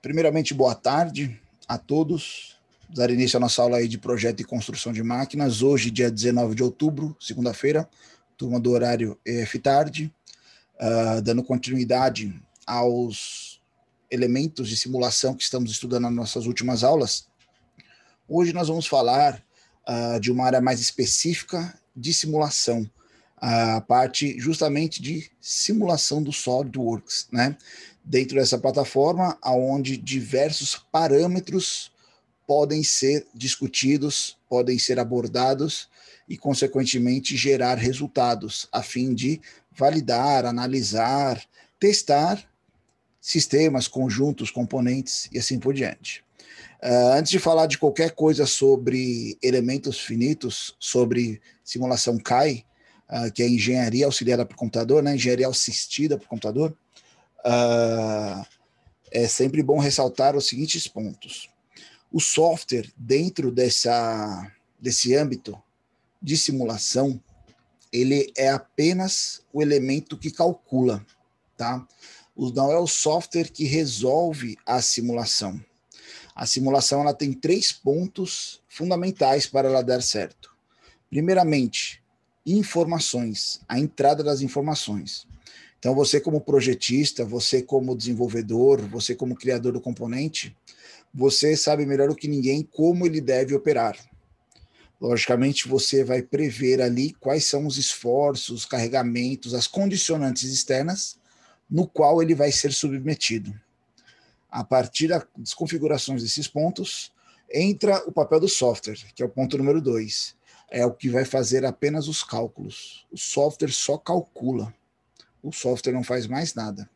Primeiramente, boa tarde a todos. Dar início à nossa aula aí de projeto e construção de máquinas. Hoje, dia 19 de outubro, segunda-feira, turma do horário EF-Tarde, dando continuidade aos elementos de simulação que estamos estudando nas nossas últimas aulas. Hoje nós vamos falar de uma área mais específica de simulação, a parte justamente de simulação do SolidWorks, né? Dentro dessa plataforma, onde diversos parâmetros podem ser discutidos, podem ser abordados e, consequentemente, gerar resultados, a fim de validar, analisar, testar sistemas, conjuntos, componentes e assim por diante. Antes de falar de qualquer coisa sobre elementos finitos, sobre simulação CAI, que é engenharia auxiliada por computador, né? Engenharia assistida por computador, é sempre bom ressaltar os seguintes pontos. O software, dentro desse âmbito de simulação, ele é apenas o elemento que calcula, tá? Não é o software que resolve a simulação. A simulação ela tem 3 pontos fundamentais para ela dar certo. Primeiramente, informações, a entrada das informações. Então, você como projetista, você como desenvolvedor, você como criador do componente, você sabe melhor do que ninguém como ele deve operar. Logicamente, você vai prever ali quais são os esforços, os carregamentos, as condicionantes externas no qual ele vai ser submetido. A partir das configurações desses pontos, entra o papel do software, que é o ponto número 2. É o que vai fazer apenas os cálculos. O software só calcula. O software não faz mais nada.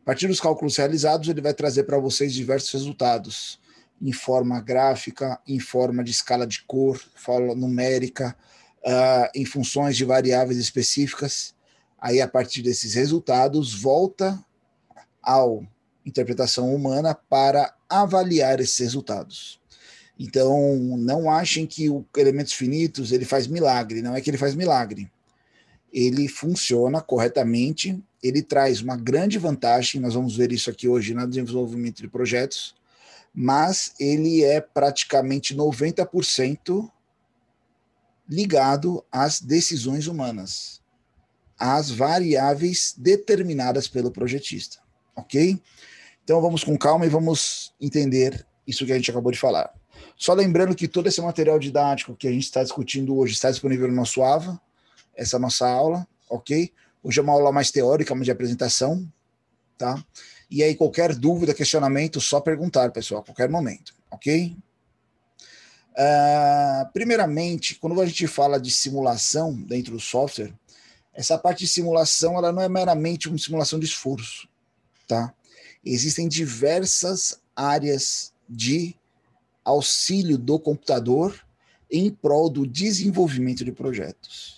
A partir dos cálculos realizados, ele vai trazer para vocês diversos resultados, em forma gráfica, em forma de escala de cor, forma numérica, em funções de variáveis específicas. Aí, a partir desses resultados, volta ao interpretação humana para avaliar esses resultados. Então, não achem que o elementos finitos ele faz milagre, não é que ele faz milagre. Ele funciona corretamente, ele traz uma grande vantagem, nós vamos ver isso aqui hoje no desenvolvimento de projetos, mas ele é praticamente 90% ligado às decisões humanas, às variáveis determinadas pelo projetista, ok? Então vamos com calma e vamos entender isso que a gente acabou de falar. Só lembrando que todo esse material didático que a gente está discutindo hoje está disponível no nosso AVA, essa nossa aula, ok? Hoje é uma aula mais teórica, mais de apresentação, tá? E aí qualquer dúvida, questionamento, só perguntar, pessoal, a qualquer momento, ok? Primeiramente, quando a gente fala de simulação dentro do software, essa parte de simulação ela não é meramente uma simulação de esforço, tá? Existem diversas áreas de auxílio do computador em prol do desenvolvimento de projetos.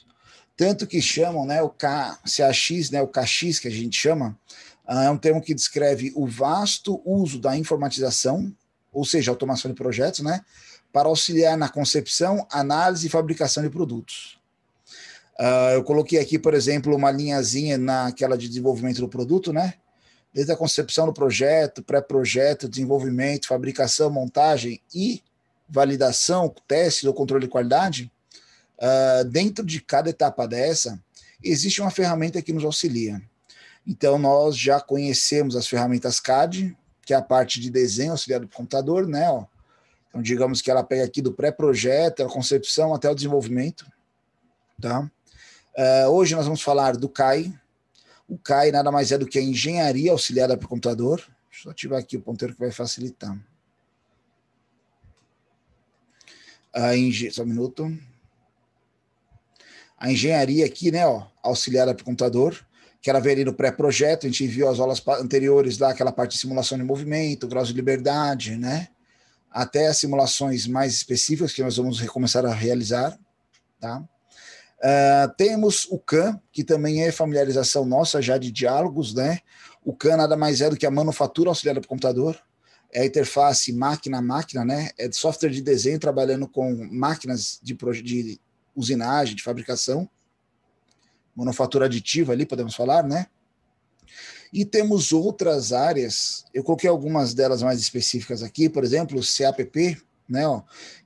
Tanto que chamam, né, o CAX, né, o KX que a gente chama, é um termo que descreve o vasto uso da informatização, ou seja, automação de projetos, né, para auxiliar na concepção, análise e fabricação de produtos. Eu coloquei aqui, por exemplo, uma linhazinha naquela de desenvolvimento do produto, né, desde a concepção do projeto, pré-projeto, desenvolvimento, fabricação, montagem e validação, teste ou controle de qualidade. Dentro de cada etapa dessa, existe uma ferramenta que nos auxilia. Então, nós já conhecemos as ferramentas CAD, que é a parte de desenho auxiliado do computador, né? Ó. Então, digamos que ela pega aqui do pré-projeto, a concepção até o desenvolvimento. Tá? Hoje nós vamos falar do CAI. O CAI nada mais é do que a engenharia auxiliada por computador. Deixa eu ativar aqui o ponteiro que vai facilitar. Só um minuto. A engenharia aqui, né, ó, auxiliada por computador, que ela veio ali no pré-projeto, a gente viu as aulas anteriores lá, aquela parte de simulação de movimento, graus de liberdade, né, até as simulações mais específicas que nós vamos começar a realizar, tá? Temos o CAM, que também é familiarização nossa já de diálogos, né? O CAM nada mais é do que a manufatura auxiliada por computador, é a interface máquina a máquina, né? É de software de desenho trabalhando com máquinas de usinagem, de fabricação, manufatura aditiva ali, podemos falar, né? E temos outras áreas, eu coloquei algumas delas mais específicas aqui, por exemplo, o CAPP, né, ó,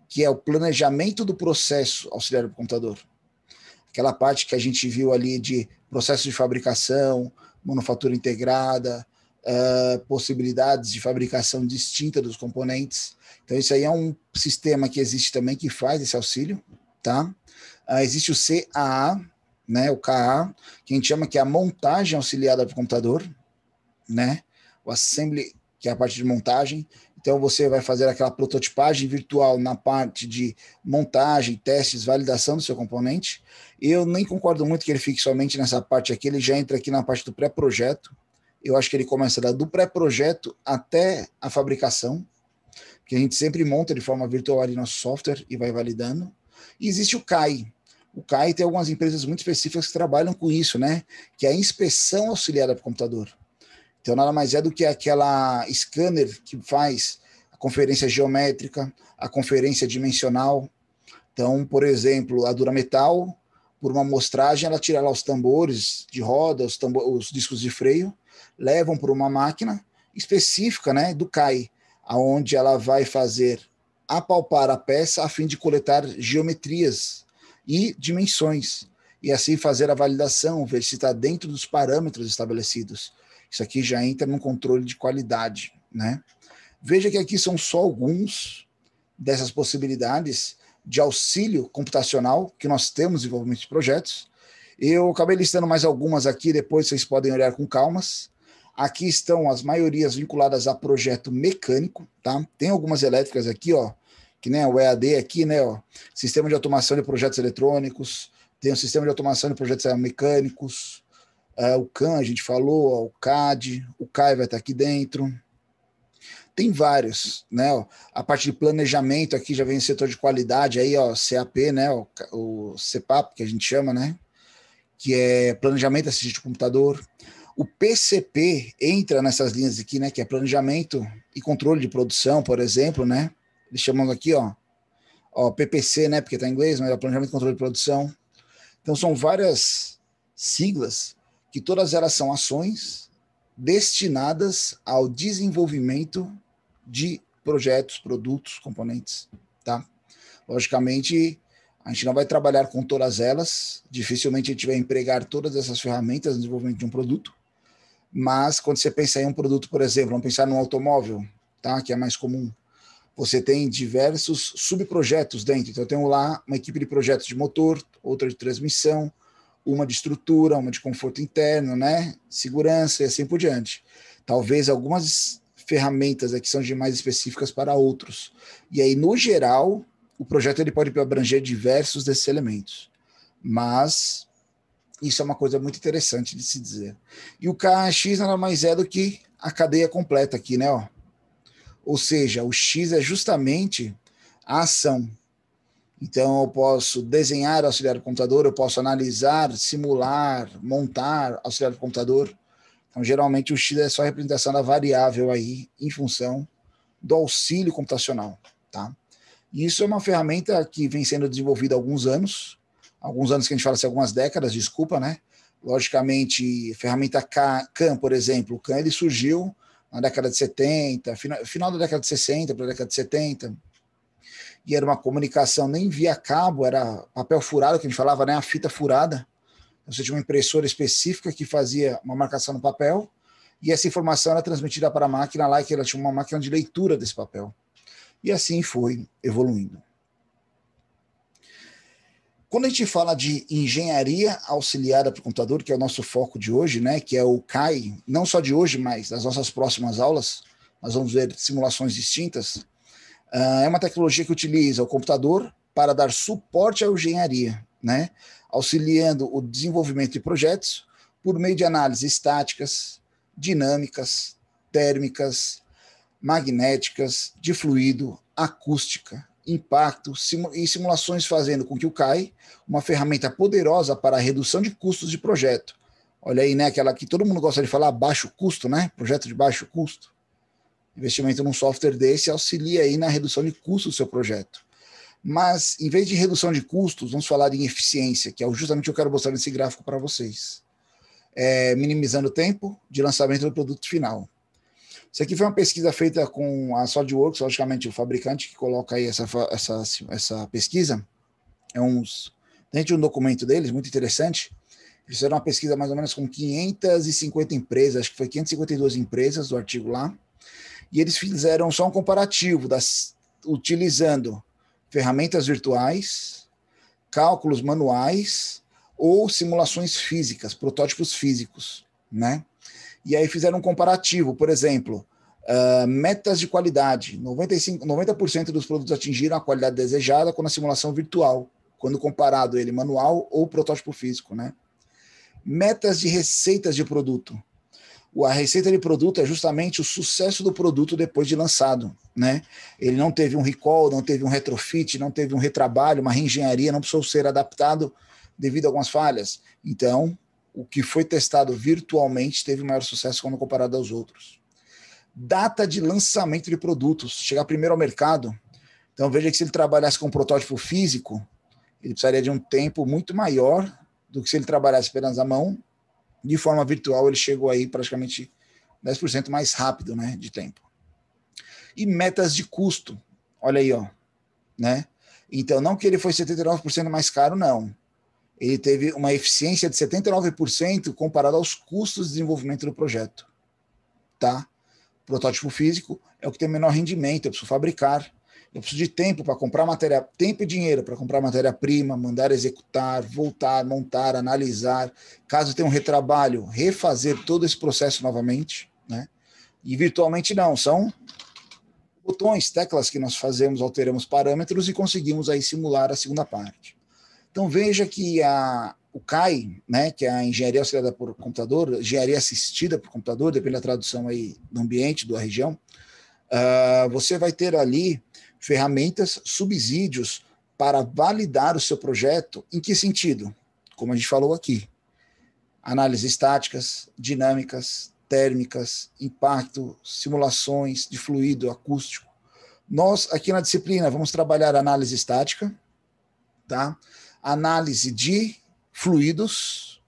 que é o planejamento do processo auxiliar do computador. Aquela parte que a gente viu ali de processo de fabricação, manufatura integrada, possibilidades de fabricação distinta dos componentes. Então, isso aí é um sistema que existe também que faz esse auxílio, tá? Existe o CAA, né, o KA, que a gente chama que é a montagem auxiliada para o computador, né? O assembly, que é a parte de montagem. Então, você vai fazer aquela prototipagem virtual na parte de montagem, testes, validação do seu componente. Eu nem concordo muito que ele fique somente nessa parte aqui, ele já entra aqui na parte do pré-projeto. Eu acho que ele começa do pré-projeto até a fabricação, que a gente sempre monta de forma virtual ali nosso software e vai validando. E existe o CAI. O CAI tem algumas empresas muito específicas que trabalham com isso, né? Que é a inspeção auxiliada para o computador. Então, nada mais é do que aquela scanner que faz a conferência geométrica, a conferência dimensional. Então, por exemplo, a Durametal, por uma amostragem, ela tira lá os tambores de roda, os discos de freio, levam para uma máquina específica, né, do CAI, aonde ela vai fazer apalpar a peça a fim de coletar geometrias e dimensões, e assim fazer a validação, ver se está dentro dos parâmetros estabelecidos. Isso aqui já entra no controle de qualidade, né? Veja que aqui são só alguns dessas possibilidades de auxílio computacional que nós temos no desenvolvimento de projetos. Eu acabei listando mais algumas aqui, depois vocês podem olhar com calmas. Aqui estão as maiorias vinculadas a projeto mecânico, tá? Tem algumas elétricas aqui, ó, que nem o EAD aqui, né, ó, sistema de automação de projetos eletrônicos, tem o sistema de automação de projetos mecânicos, o CAM, a gente falou, ó, o CAD, o CAI vai estar aqui dentro. Tem vários, né? Ó, a parte de planejamento aqui já vem o setor de qualidade, aí, ó, CAP, né? O CPAP, que a gente chama, né? Que é planejamento assistente de computador. O PCP entra nessas linhas aqui, né? Que é planejamento e controle de produção, por exemplo, né? Eles chamam aqui, ó PPC, né? Porque está em inglês, mas é planejamento e controle de produção. Então, são várias siglas que todas elas são ações destinadas ao desenvolvimento de projetos, produtos, componentes, tá? Logicamente, a gente não vai trabalhar com todas elas, dificilmente a gente vai empregar todas essas ferramentas no desenvolvimento de um produto, mas quando você pensa em um produto, por exemplo, vamos pensar num automóvel, tá? Que é mais comum. Você tem diversos subprojetos dentro. Então, eu tenho lá uma equipe de projetos de motor, outra de transmissão, uma de estrutura, uma de conforto interno, né? Segurança e assim por diante. Talvez algumas ferramentas aqui são demais específicas para outros. E aí, no geral, o projeto ele pode abranger diversos desses elementos. Mas isso é uma coisa muito interessante de se dizer. E o KX nada mais é do que a cadeia completa aqui, né? Ó. Ou seja, o X é justamente a ação. Então, eu posso desenhar auxiliar do computador, eu posso analisar, simular, montar auxiliar do computador. Então, geralmente, o X é só a representação da variável aí, em função do auxílio computacional. Tá? E isso é uma ferramenta que vem sendo desenvolvida há alguns anos que a gente fala assim, algumas décadas, desculpa, né? Logicamente, ferramenta CAM, por exemplo, o CAM ele surgiu na década de 70, final da década de 60 para a década de 70, e era uma comunicação nem via cabo, era papel furado, que a gente falava, né, a fita furada. Você tinha uma impressora específica que fazia uma marcação no papel, e essa informação era transmitida para a máquina lá, que ela tinha uma máquina de leitura desse papel. E assim foi evoluindo. Quando a gente fala de engenharia auxiliada para o computador, que é o nosso foco de hoje, né, que é o CAI, não só de hoje, mas das nossas próximas aulas, nós vamos ver simulações distintas. É uma tecnologia que utiliza o computador para dar suporte à engenharia, né, auxiliando o desenvolvimento de projetos por meio de análises estáticas, dinâmicas, térmicas, magnéticas, de fluido, acústica, impacto e simulações, fazendo com que o CAI, uma ferramenta poderosa para a redução de custos de projeto. Olha aí, né, aquela que todo mundo gosta de falar, baixo custo, né, projeto de baixo custo. Investimento num software desse auxilia aí na redução de custos do seu projeto. Mas, em vez de redução de custos, vamos falar em eficiência, que é justamente o que eu quero mostrar nesse gráfico para vocês. minimizando o tempo de lançamento do produto final. Isso aqui foi uma pesquisa feita com a SolidWorks, logicamente o fabricante que coloca aí essa pesquisa, dentro de um documento deles, muito interessante. Eles fizeram uma pesquisa mais ou menos com 550 empresas, acho que foi 552 empresas do artigo lá, e eles fizeram só um comparativo, utilizando ferramentas virtuais, cálculos manuais ou simulações físicas, protótipos físicos, né? E aí fizeram um comparativo, por exemplo, metas de qualidade. 90% dos produtos atingiram a qualidade desejada com a simulação virtual, quando comparado ele manual ou protótipo físico, né? Metas de receitas de produto. A receita de produto é justamente o sucesso do produto depois de lançado, né? Ele não teve um recall, não teve um retrofit, não teve um retrabalho, uma reengenharia, não precisou ser adaptado devido a algumas falhas. Então, o que foi testado virtualmente teve maior sucesso quando comparado aos outros. Data de lançamento de produtos, chegar primeiro ao mercado. Então, veja que se ele trabalhasse com um protótipo físico, ele precisaria de um tempo muito maior do que se ele trabalhasse apenas à mão. De forma virtual, ele chegou aí praticamente 10% mais rápido, né, de tempo. E metas de custo, olha aí, ó, né? Então, não que ele foi 79% mais caro, não. Ele teve uma eficiência de 79% comparado aos custos de desenvolvimento do projeto, tá? Protótipo físico é o que tem menor rendimento, eu preciso fabricar, eu preciso de tempo para comprar matéria, tempo e dinheiro para comprar matéria-prima, mandar executar, voltar, montar, analisar, caso tenha um retrabalho, refazer todo esse processo novamente, né? E virtualmente não, são botões, teclas que nós fazemos, alteramos parâmetros e conseguimos aí simular a segunda parte. Então veja que o CAI, né, que é a engenharia auxiliada por computador, engenharia assistida por computador, depende da tradução aí do ambiente, da região, você vai ter ali ferramentas, subsídios para validar o seu projeto. Em que sentido? Como a gente falou aqui, análises estáticas, dinâmicas, térmicas, impacto, simulações de fluido acústico. Nós, aqui na disciplina, vamos trabalhar análise estática, tá? Análise de fluidos.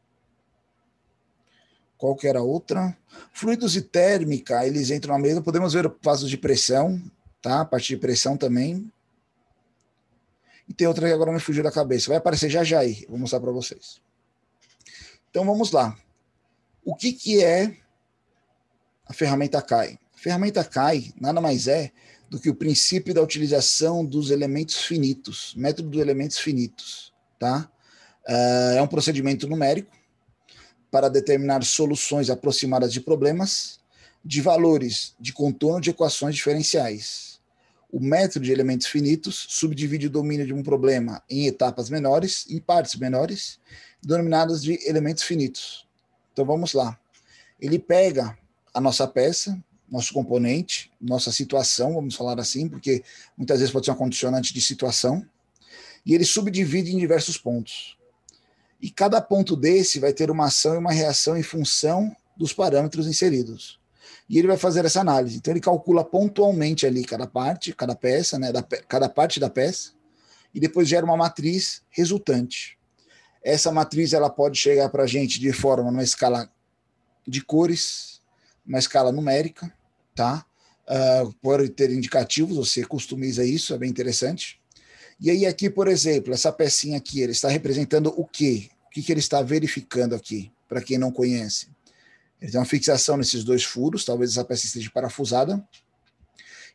Qual que era a outra? Fluidos e térmica, eles entram na mesma. Podemos ver vasos de pressão, tá? A parte de pressão também. E tem outra que agora me fugiu da cabeça. Vai aparecer já já aí. Vou mostrar para vocês. Então vamos lá. O que é a ferramenta CAI? A ferramenta CAI nada mais é do que o princípio da utilização dos elementos finitos, método dos elementos finitos, tá? É um procedimento numérico para determinar soluções aproximadas de problemas, de valores de contorno de equações diferenciais. O método de elementos finitos subdivide o domínio de um problema em etapas menores, em partes menores, denominadas de elementos finitos. Então vamos lá. Ele pega a nossa peça, nosso componente, nossa situação, vamos falar assim, porque muitas vezes pode ser uma condicionante de situação, e ele subdivide em diversos pontos. E cada ponto desse vai ter uma ação e uma reação em função dos parâmetros inseridos. E ele vai fazer essa análise. Então ele calcula pontualmente ali cada parte, cada peça, né, cada parte da peça, e depois gera uma matriz resultante. Essa matriz ela pode chegar para a gente de forma numa escala de cores, uma escala numérica, tá? Pode ter indicativos, você customiza isso, é bem interessante. E aí aqui, por exemplo, essa pecinha aqui, ele está representando o quê? O que ele está verificando aqui, para quem não conhece? Ele tem uma fixação nesses dois furos, talvez essa peça esteja parafusada,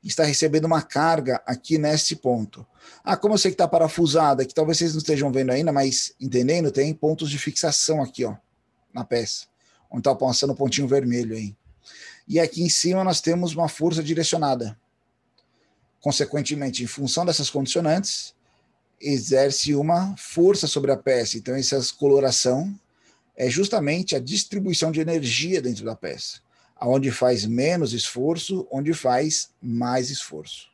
e está recebendo uma carga aqui nesse ponto. Como eu sei que está parafusada, que talvez vocês não estejam vendo ainda, mas entendendo, tem pontos de fixação aqui, ó, na peça, onde está passando o pontinho vermelho aí. E aqui em cima nós temos uma força direcionada. Consequentemente, em função dessas condicionantes, exerce uma força sobre a peça. Então, essa coloração é justamente a distribuição de energia dentro da peça, onde faz menos esforço, onde faz mais esforço.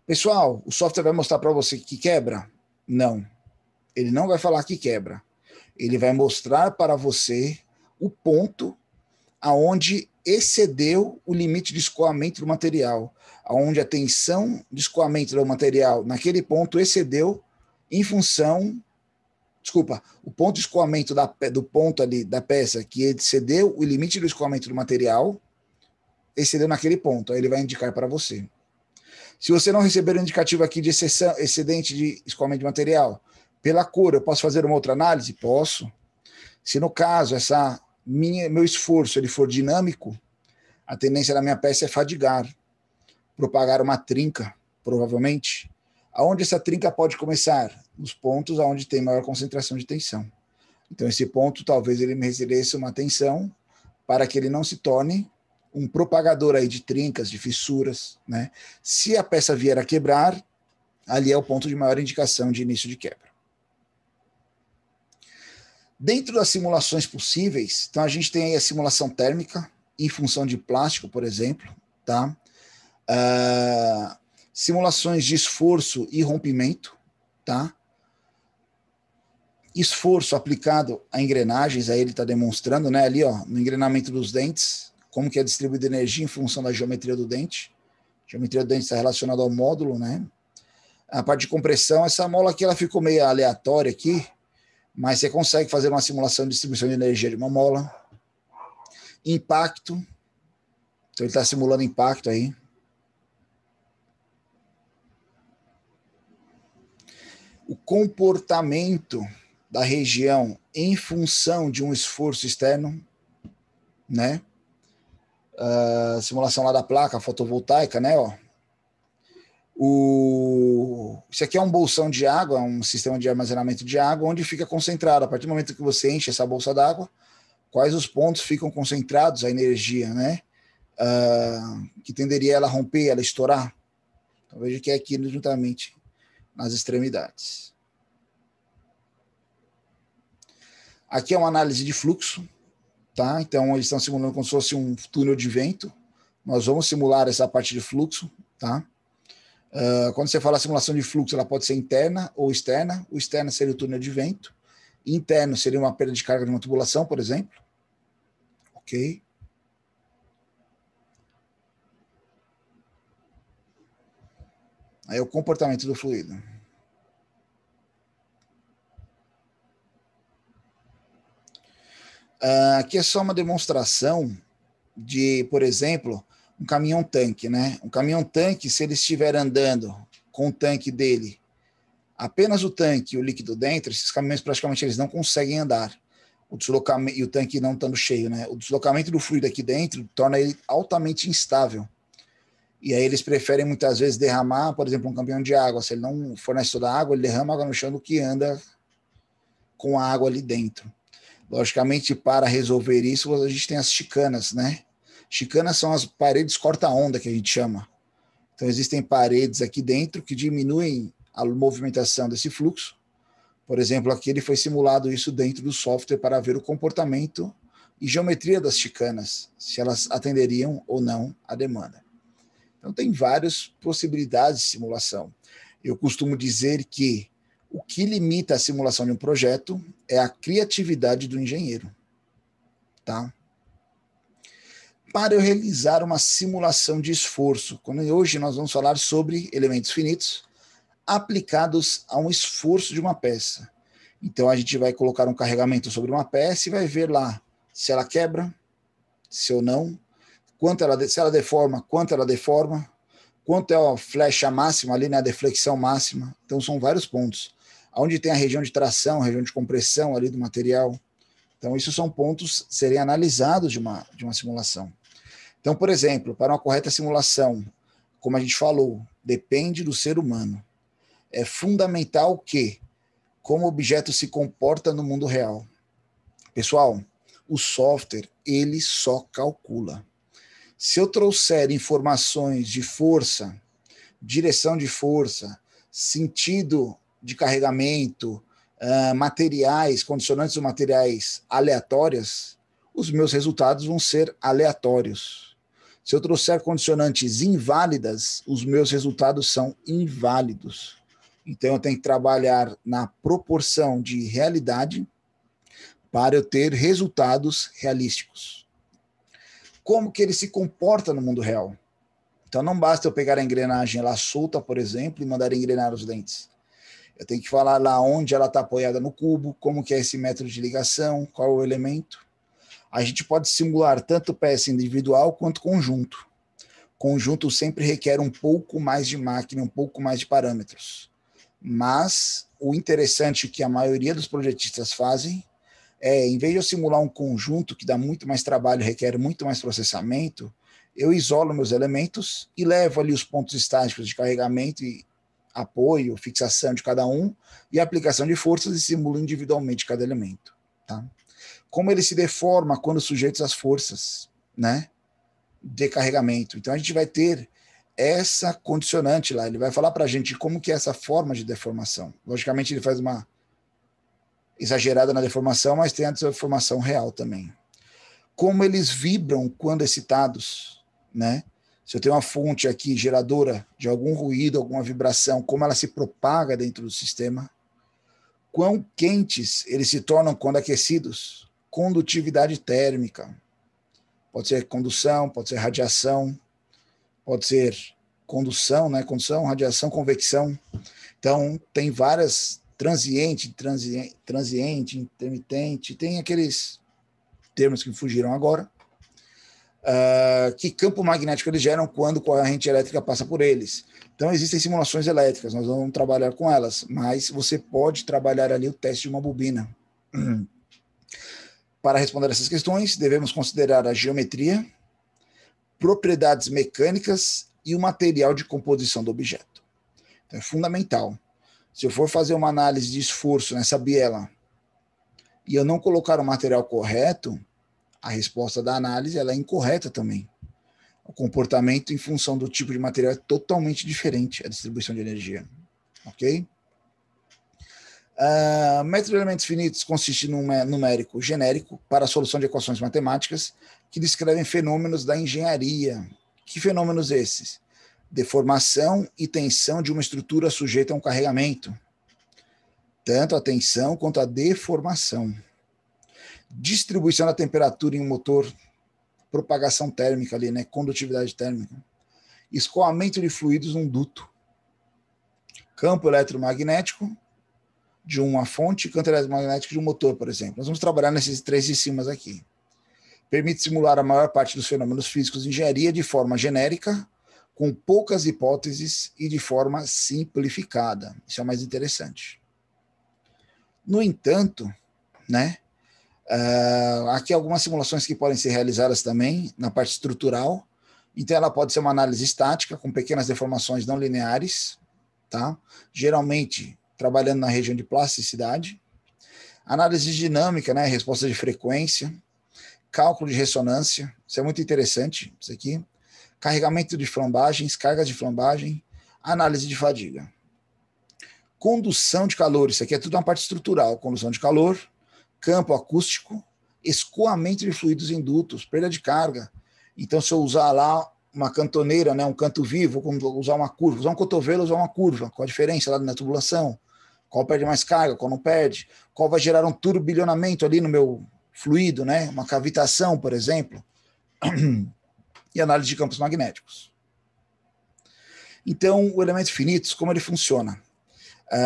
Pessoal, o software vai mostrar para você que quebra? Não. Ele não vai falar que quebra. Ele vai mostrar para você o ponto aonde excedeu o limite de escoamento do material, aonde a tensão de escoamento do material naquele ponto excedeu em função Desculpa, o ponto de escoamento do ponto ali da peça que excedeu o limite do escoamento do material, excedeu naquele ponto, aí ele vai indicar para você. Se você não receber um indicativo aqui de excedente de escoamento de material, pela cor, eu posso fazer uma outra análise? Posso. Se no caso, meu esforço ele for dinâmico, a tendência da minha peça é fadigar, propagar uma trinca, provavelmente. Aonde essa trinca pode começar? Nos pontos onde tem maior concentração de tensão. Então, esse ponto, talvez ele mereça uma atenção para que ele não se torne um propagador aí de trincas, de fissuras, né? Se a peça vier a quebrar, ali é o ponto de maior indicação de início de quebra. Dentro das simulações possíveis, então a gente tem aí a simulação térmica em função de plástico, por exemplo, tá? Simulações de esforço e rompimento, tá? Esforço aplicado a engrenagens, aí ele está demonstrando, né, ali, ó, no engrenamento dos dentes, como que é distribuída energia em função da geometria do dente. A geometria do dente está relacionada ao módulo, né? A parte de compressão, essa mola aqui, ela ficou meio aleatória aqui, mas você consegue fazer uma simulação de distribuição de energia de uma mola. Impacto, então ele está simulando impacto aí. O comportamento da região em função de um esforço externo, né? Simulação lá da placa fotovoltaica, né? Ó. Isso aqui é um bolsão de água, um sistema de armazenamento de água, onde fica concentrado. A partir do momento que você enche essa bolsa d'água, quais os pontos ficam concentrados a energia, né? Que tenderia ela a romper, ela estourar. Então veja que é aqui juntamente nas extremidades. Aqui é uma análise de fluxo, tá? Então eles estão simulando como se fosse um túnel de vento. Nós vamos simular essa parte de fluxo, tá? Quando você fala simulação de fluxo, ela pode ser interna ou externa. O externo seria o túnel de vento. Interno seria uma perda de carga de uma tubulação, por exemplo. Ok? Aí é o comportamento do fluido. Aqui é só uma demonstração de, por exemplo, um caminhão-tanque, né? Um caminhão-tanque, se ele estiver andando com o tanque dele, apenas o tanque e o líquido dentro, esses caminhões praticamente eles não conseguem andar. O deslocamento, e o tanque não estando cheio, né? O deslocamento do fluido aqui dentro torna ele altamente instável. E aí eles preferem muitas vezes derramar, por exemplo, um caminhão de água. Se ele não fornece toda a água, ele derrama água no chão do que anda com a água ali dentro. Logicamente, para resolver isso, a gente tem as chicanas, né? Chicanas são as paredes corta-onda que a gente chama. Então, existem paredes aqui dentro que diminuem a movimentação desse fluxo. Por exemplo, aqui ele foi simulado isso dentro do software para ver o comportamento e geometria das chicanas, se elas atenderiam ou não à demanda. Então, tem várias possibilidades de simulação. Eu costumo dizer que o que limita a simulação de um projeto é a criatividade do engenheiro. Tá? Para eu realizar uma simulação de esforço, quando hoje nós vamos falar sobre elementos finitos aplicados a um esforço de uma peça. Então a gente vai colocar um carregamento sobre uma peça e vai ver lá se ela quebra, se ou não, se ela deforma, quanto ela deforma, quanto é a flecha máxima ali, né, a deflexão máxima. Então são vários pontos. Onde tem a região de tração, a região de compressão ali do material. Então, isso são pontos a serem analisados de uma simulação. Então, por exemplo, para uma correta simulação, como a gente falou, depende do ser humano. É fundamental que, como o objeto se comporta no mundo real. Pessoal, o software, ele só calcula. Se eu trouxer informações de força, direção de força, sentido de carregamento, materiais, condicionantes dos materiais aleatórias, os meus resultados vão ser aleatórios. Se eu trouxer condicionantes inválidas, os meus resultados são inválidos. Então eu tenho que trabalhar na proporção de realidade para eu ter resultados realísticos. Como que ele se comporta no mundo real? Então não basta eu pegar a engrenagem lá solta, por exemplo, e mandar engrenar os dentes. Eu tenho que falar lá onde ela está apoiada no cubo, como que é esse método de ligação, qual é o elemento. A gente pode simular tanto peça individual quanto conjunto. Conjunto sempre requer um pouco mais de máquina, um pouco mais de parâmetros. Mas o interessante que a maioria dos projetistas fazem é, em vez de eu simular um conjunto que dá muito mais trabalho, requer muito mais processamento, eu isolo meus elementos e levo ali os pontos estáticos de carregamento e apoio, fixação de cada um e aplicação de forças e simulo individualmente cada elemento. Tá? Como ele se deforma quando sujeitos às forças, né, de carregamento. Então a gente vai ter essa condicionante lá, ele vai falar para a gente como que é essa forma de deformação. Logicamente ele faz uma exagerada na deformação, mas tem a deformação real também. Como eles vibram quando excitados, né? Se eu tenho uma fonte aqui geradora de algum ruído, alguma vibração, como ela se propaga dentro do sistema, quão quentes eles se tornam quando aquecidos, condutividade térmica, pode ser condução, pode ser radiação, pode ser condução, né? Condução, radiação, convecção. Então, tem várias transiente, intermitente, tem aqueles termos que fugiram agora. Que campo magnético eles geram quando corrente elétrica passa por eles. Então, existem simulações elétricas, nós vamos trabalhar com elas, mas você pode trabalhar ali o teste de uma bobina. Para responder essas questões, devemos considerar a geometria, propriedades mecânicas e o material de composição do objeto. Então, é fundamental. Se eu for fazer uma análise de esforço nessa biela e eu não colocar o material correto, a resposta da análise ela é incorreta também. O comportamento em função do tipo de material é totalmente diferente, a distribuição de energia. Ok? Método de elementos finitos consiste num numérico genérico para a solução de equações matemáticas que descrevem fenômenos da engenharia. Que fenômenos esses? Deformação e tensão de uma estrutura sujeita a um carregamento. Tanto a tensão quanto a deformação. Distribuição da temperatura em um motor, propagação térmica ali, né? Condutividade térmica. Escoamento de fluidos num duto. Campo eletromagnético de uma fonte e campo eletromagnético de um motor, por exemplo. Nós vamos trabalhar nesses três de cima aqui. Permite simular a maior parte dos fenômenos físicos de engenharia de forma genérica, com poucas hipóteses e de forma simplificada. Isso é o mais interessante. No entanto, né, aqui algumas simulações que podem ser realizadas também na parte estrutural. Então, ela pode ser uma análise estática, com pequenas deformações não lineares, tá? Geralmente trabalhando na região de plasticidade. Análise dinâmica, né, resposta de frequência. Cálculo de ressonância, isso é muito interessante, isso aqui. Carregamento de flambagens, cargas de flambagem. Análise de fadiga. Condução de calor, isso aqui é tudo uma parte estrutural. Condução de calor, campo acústico, escoamento de fluidos em dutos, perda de carga. Então, se eu usar lá uma cantoneira, né, um canto vivo, vou usar uma curva, usar um cotovelo, usar uma curva, qual a diferença lá na tubulação? Qual perde mais carga, qual não perde? Qual vai gerar um turbilhonamento ali no meu fluido, né? Uma cavitação, por exemplo. E análise de campos magnéticos. Então, o elementos finitos, como ele funciona?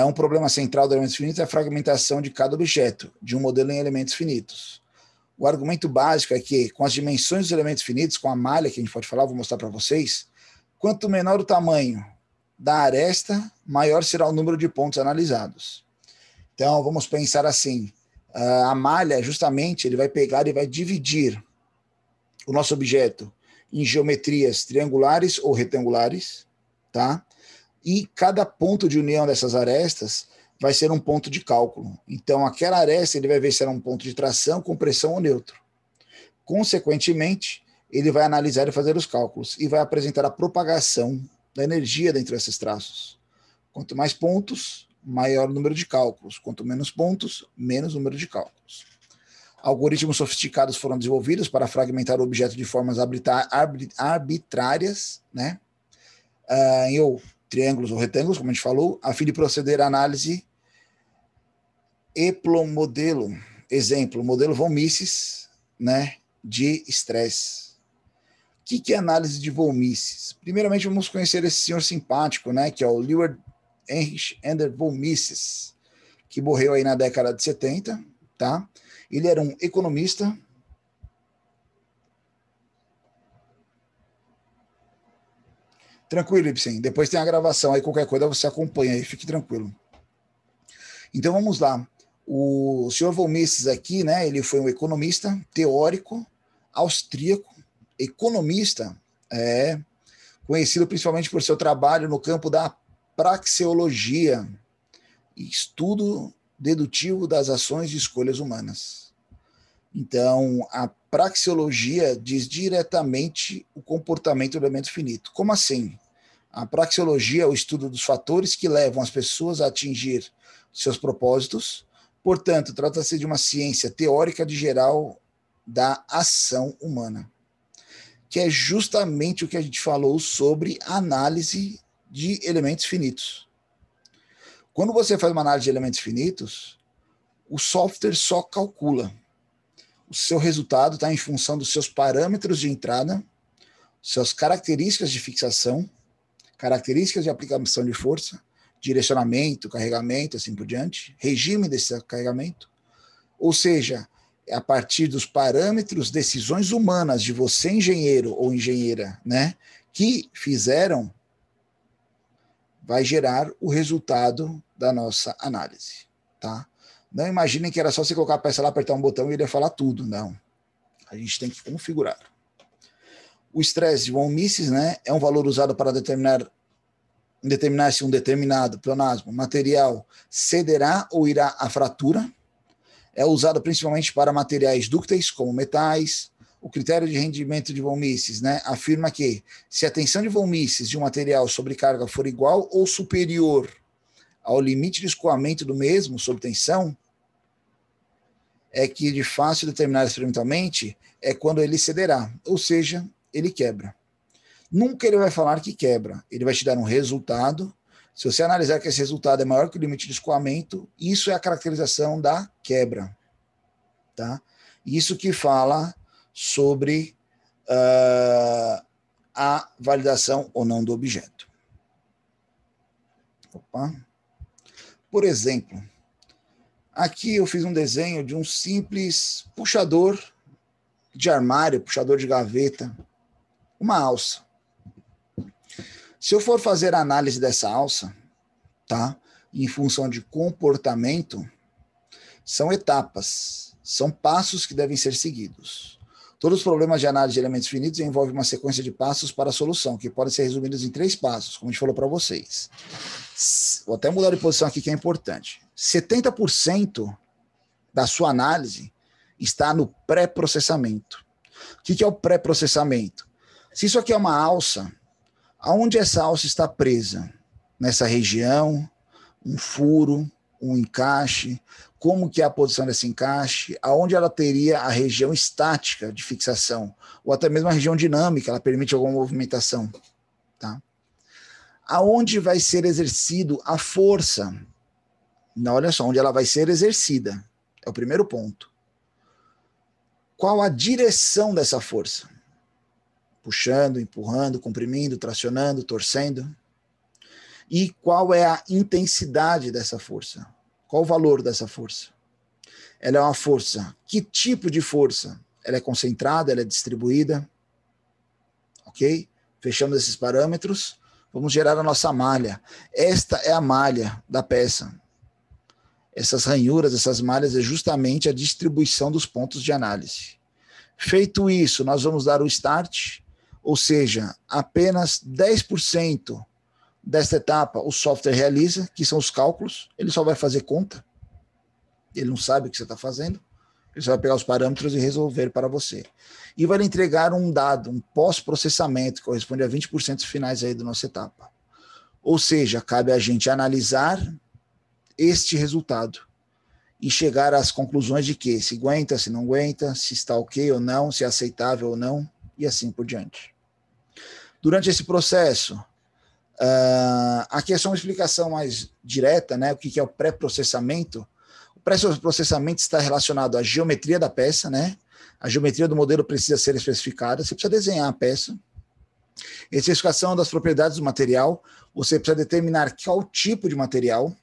Um problema central do elementos finitos é a fragmentação de cada objeto, de um modelo em elementos finitos. O argumento básico é que, com as dimensões dos elementos finitos, com a malha que a gente pode falar, vou mostrar para vocês, quanto menor o tamanho da aresta, maior será o número de pontos analisados. Então, vamos pensar assim, a malha, justamente, ele vai pegar e vai dividir o nosso objeto em geometrias triangulares ou retangulares, tá? E cada ponto de união dessas arestas vai ser um ponto de cálculo. Então, aquela aresta ele vai ver se era um ponto de tração, compressão ou neutro. Consequentemente, ele vai analisar e fazer os cálculos e vai apresentar a propagação da energia dentro desses traços. Quanto mais pontos, maior o número de cálculos. Quanto menos pontos, menos número de cálculos. Algoritmos sofisticados foram desenvolvidos para fragmentar o objeto de formas arbitrárias, né? Em triângulos ou retângulos, como a gente falou, a fim de proceder à análise eplomodelo. Exemplo, modelo von Mises, né, de estresse. O que é análise de von Mises? Primeiramente, vamos conhecer esse senhor simpático, né, que é o Lewis Heinrich Ender von Mises, que morreu aí na década de 70, tá? Ele era um economista. Tranquilo, Ibsen. Depois tem a gravação aí, qualquer coisa você acompanha aí, fique tranquilo. Então vamos lá. O senhor von Mises aqui, né? Ele foi um economista, teórico, austríaco, economista, conhecido principalmente por seu trabalho no campo da praxeologia, estudo dedutivo das ações e escolhas humanas. Então, a praxeologia diz diretamente o comportamento do elemento finito. Como assim? A praxeologia é o estudo dos fatores que levam as pessoas a atingir seus propósitos. Portanto, trata-se de uma ciência teórica de geral da ação humana, que é justamente o que a gente falou sobre análise de elementos finitos. Quando você faz uma análise de elementos finitos, o software só calcula. O seu resultado está em função dos seus parâmetros de entrada, suas características de fixação, características de aplicação de força, direcionamento, carregamento, assim por diante, regime desse carregamento. Ou seja, a partir dos parâmetros, decisões humanas de você, engenheiro ou engenheira, né, que fizeram, vai gerar o resultado da nossa análise, tá? Não imaginem que era só você colocar a peça lá, apertar um botão e ele ia falar tudo, não. A gente tem que configurar. O estresse de von Mises, né, é um valor usado para determinar se um determinado pleonasmo material cederá ou irá à fratura. É usado principalmente para materiais dúcteis, como metais. O critério de rendimento de von Mises, né, afirma que se a tensão de von Mises de um material sobre carga for igual ou superior ao limite de escoamento do mesmo sob tensão, é que de fácil determinar experimentalmente é quando ele cederá, ou seja, ele quebra. Nunca ele vai falar que quebra, ele vai te dar um resultado. Se você analisar que esse resultado é maior que o limite de escoamento, isso é a caracterização da quebra, tá? Isso que fala sobre a validação ou não do objeto. Opa. Por exemplo, aqui eu fiz um desenho de um simples puxador de armário, puxador de gaveta, uma alça. Se eu for fazer a análise dessa alça, tá, em função de comportamento, são etapas, são passos que devem ser seguidos. Todos os problemas de análise de elementos finitos envolvem uma sequência de passos para a solução, que podem ser resumidos em 3 passos, como a gente falou para vocês. Vou até mudar de posição aqui, que é importante. 70% da sua análise está no pré-processamento. O que é o pré-processamento? Se isso aqui é uma alça, aonde essa alça está presa? Nessa região, um furo, um encaixe, como que é a posição desse encaixe, aonde ela teria a região estática de fixação, ou até mesmo a região dinâmica, ela permite alguma movimentação, tá? Aonde vai ser exercido a força? Não, olha só, onde ela vai ser exercida, é o primeiro ponto. Qual a direção dessa força? Puxando, empurrando, comprimindo, tracionando, torcendo. E qual é a intensidade dessa força? Qual o valor dessa força? Ela é uma força. Que tipo de força? Ela é concentrada, ela é distribuída? Ok? Fechamos esses parâmetros. Vamos gerar a nossa malha. Esta é a malha da peça. Essas ranhuras, essas malhas, é justamente a distribuição dos pontos de análise. Feito isso, nós vamos dar o start, ou seja, apenas 10% desta etapa o software realiza, que são os cálculos. Ele só vai fazer conta, ele não sabe o que você está fazendo, ele só vai pegar os parâmetros e resolver para você. E vai lhe entregar um dado, um pós-processamento, que corresponde a 20% finais aí da nossa etapa. Ou seja, cabe a gente analisar este resultado e chegar às conclusões de que se aguenta, se não aguenta, se está ok ou não, se é aceitável ou não, e assim por diante. Durante esse processo, aqui é só uma explicação mais direta, né? O que é o pré-processamento. O pré-processamento está relacionado à geometria da peça, né? A geometria do modelo precisa ser especificada. Você precisa desenhar a peça, Especificação das propriedades do material. Você precisa determinar qual tipo de material.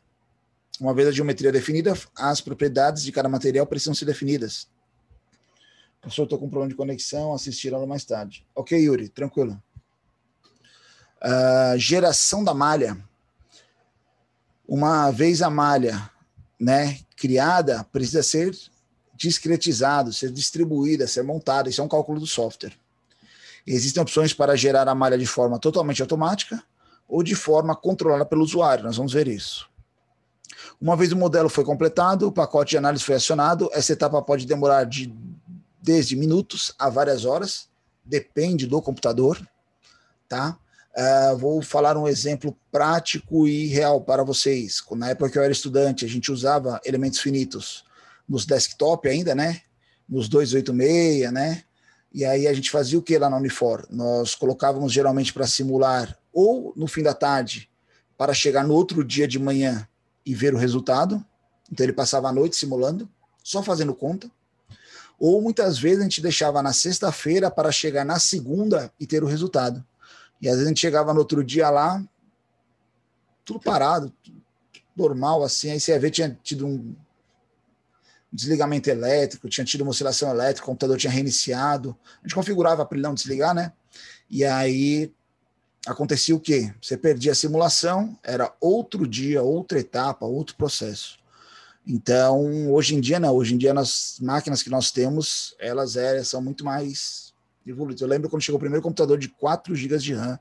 Uma vez a geometria definida, as propriedades de cada material precisam ser definidas. Professor, estou com problema de conexão, assistir aula mais tarde. Ok, Yuri, tranquilo. Geração da malha. Uma vez a malha, né, criada, precisa ser discretizado, ser distribuída, ser montada. Isso é um cálculo do software. Existem opções para gerar a malha de forma totalmente automática ou de forma controlada pelo usuário. Nós vamos ver isso. Uma vez o modelo foi completado, o pacote de análise foi acionado. Essa etapa pode demorar desde minutos a várias horas, depende do computador, tá? Vou falar um exemplo prático e real para vocês. Na época que eu era estudante, a gente usava elementos finitos nos desktop ainda, né? Nos 286, né? E aí a gente fazia o que lá na Unifor? Nós colocávamos geralmente para simular ou no fim da tarde, para chegar no outro dia de manhã e ver o resultado. Então ele passava a noite simulando, só fazendo conta. Ou muitas vezes a gente deixava na sexta-feira para chegar na segunda e ter o resultado. E às vezes a gente chegava no outro dia lá, tudo parado, normal assim. Aí você ia ver, tinha tido um desligamento elétrico, tinha tido uma oscilação elétrica, o computador tinha reiniciado. A gente configurava para ele não desligar, né? E aí acontecia o quê? Você perdia a simulação, era outro dia, outra etapa, outro processo. Então, hoje em dia, não. Hoje em dia, as máquinas que nós temos, elas são muito mais evoluídas. Eu lembro quando chegou o primeiro computador de 4 GB de RAM.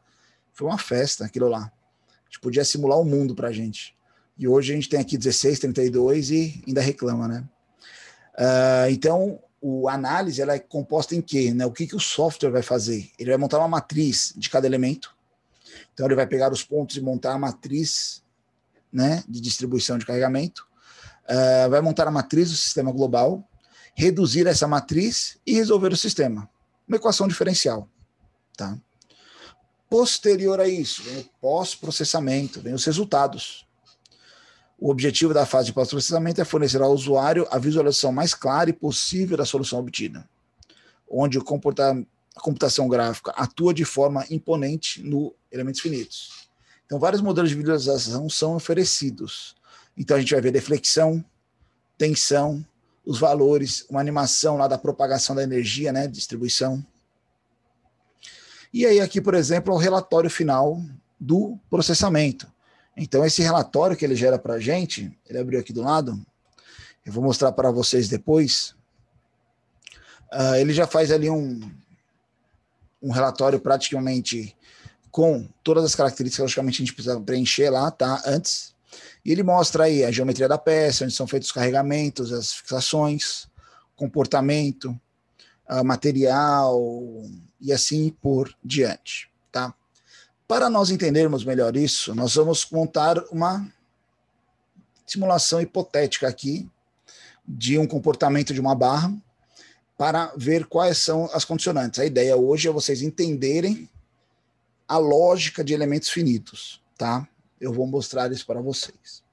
Foi uma festa aquilo lá. A gente podia simular o mundo para a gente. E hoje a gente tem aqui 16, 32 e ainda reclama, né? Então, a análise ela é composta em quê? Né? O que o software vai fazer? Ele vai montar uma matriz de cada elemento. Então, ele vai pegar os pontos e montar a matriz, né, de distribuição de carregamento. Vai montar a matriz do sistema global, reduzir essa matriz e resolver o sistema. Uma equação diferencial. Tá? Posterior a isso, vem o pós-processamento, vem os resultados. O objetivo da fase de pós-processamento é fornecer ao usuário a visualização mais clara e possível da solução obtida, onde a computação gráfica atua de forma imponente no elementos finitos. Então, vários modelos de visualização são oferecidos. Então, a gente vai ver deflexão, tensão, os valores, uma animação lá da propagação da energia, né, distribuição. E aí, aqui, por exemplo, é o relatório final do processamento. Então, esse relatório que ele gera para a gente, ele abriu aqui do lado, eu vou mostrar para vocês depois. Ele já faz ali um relatório praticamente com todas as características, logicamente a gente precisa preencher lá, tá? Antes. E ele mostra aí a geometria da peça, onde são feitos os carregamentos, as fixações, comportamento, material e assim por diante, tá? Para nós entendermos melhor isso, nós vamos montar uma simulação hipotética aqui de um comportamento de uma barra para ver quais são as condicionantes. A ideia hoje é vocês entenderem a lógica de elementos finitos, tá? Eu vou mostrar isso para vocês.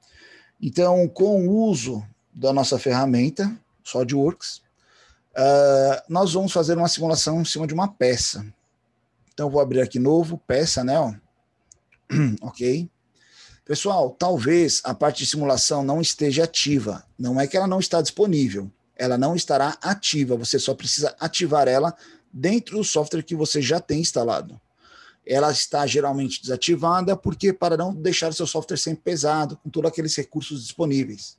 Então, com o uso da nossa ferramenta, SolidWorks, nós vamos fazer uma simulação em cima de uma peça. Então, eu vou abrir aqui novo, peça, né? Ó. Ok. Pessoal, talvez a parte de simulação não esteja ativa. Não é que ela não está disponível. Ela não estará ativa. Você só precisa ativar ela dentro do software que você já tem instalado. Ela está geralmente desativada porque para não deixar o seu software sempre pesado, com todos aqueles recursos disponíveis.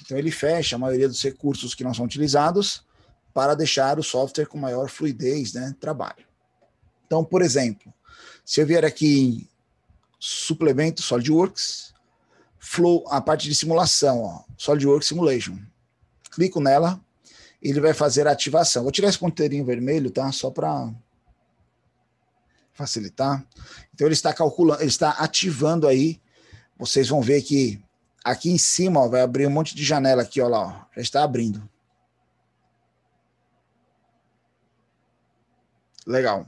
Então, ele fecha a maioria dos recursos que não são utilizados para deixar o software com maior fluidez, né, trabalho. Então, por exemplo, se eu vier aqui em suplemento SolidWorks, Flow, a parte de simulação, ó, SolidWorks Simulation. Clico nela, ele vai fazer a ativação. Vou tirar esse ponteirinho vermelho, tá? Só para facilitar. Então ele está calculando, ele está ativando aí. Vocês vão ver que aqui em cima, ó, vai abrir um monte de janela aqui, ó lá, ó, já está abrindo. Legal.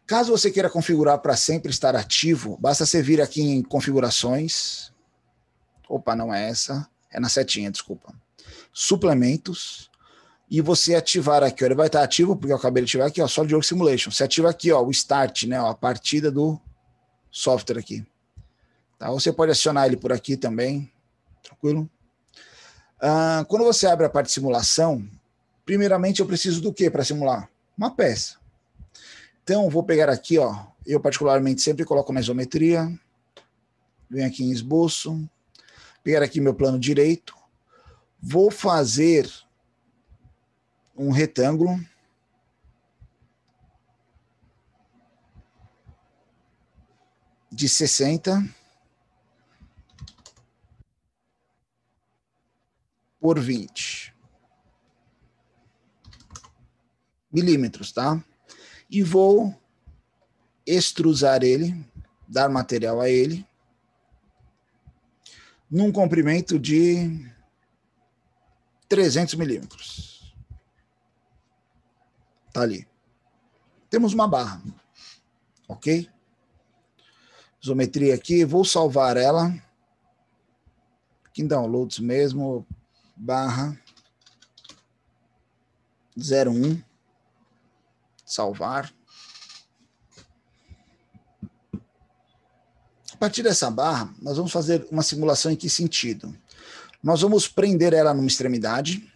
Caso você queira configurar para sempre estar ativo, basta você vir aqui em configurações. Opa, não é essa. É na setinha, desculpa. Suplementos. e você ativar aqui, ó, ele vai estar ativo, porque eu acabei de ativar aqui, ó, SolidWorks Simulation. Você ativa aqui, ó, o Start, né, ó, a partida do software aqui. Tá? Você pode acionar ele por aqui também, tranquilo? Quando você abre a parte de simulação, primeiramente eu preciso do que para simular? Uma peça. Então, vou pegar aqui, ó, eu particularmente sempre coloco na isometria, venho aqui em esboço, pegar aqui meu plano direito, vou fazer um retângulo, de 60 por 20 milímetros, tá? E vou extrusar ele, dar material a ele, num comprimento de 300 milímetros. Tá ali. Temos uma barra, ok? Isometria aqui, vou salvar ela. Aqui em downloads mesmo, barra 01, salvar. A partir dessa barra, nós vamos fazer uma simulação em que sentido? Nós vamos prender ela numa extremidade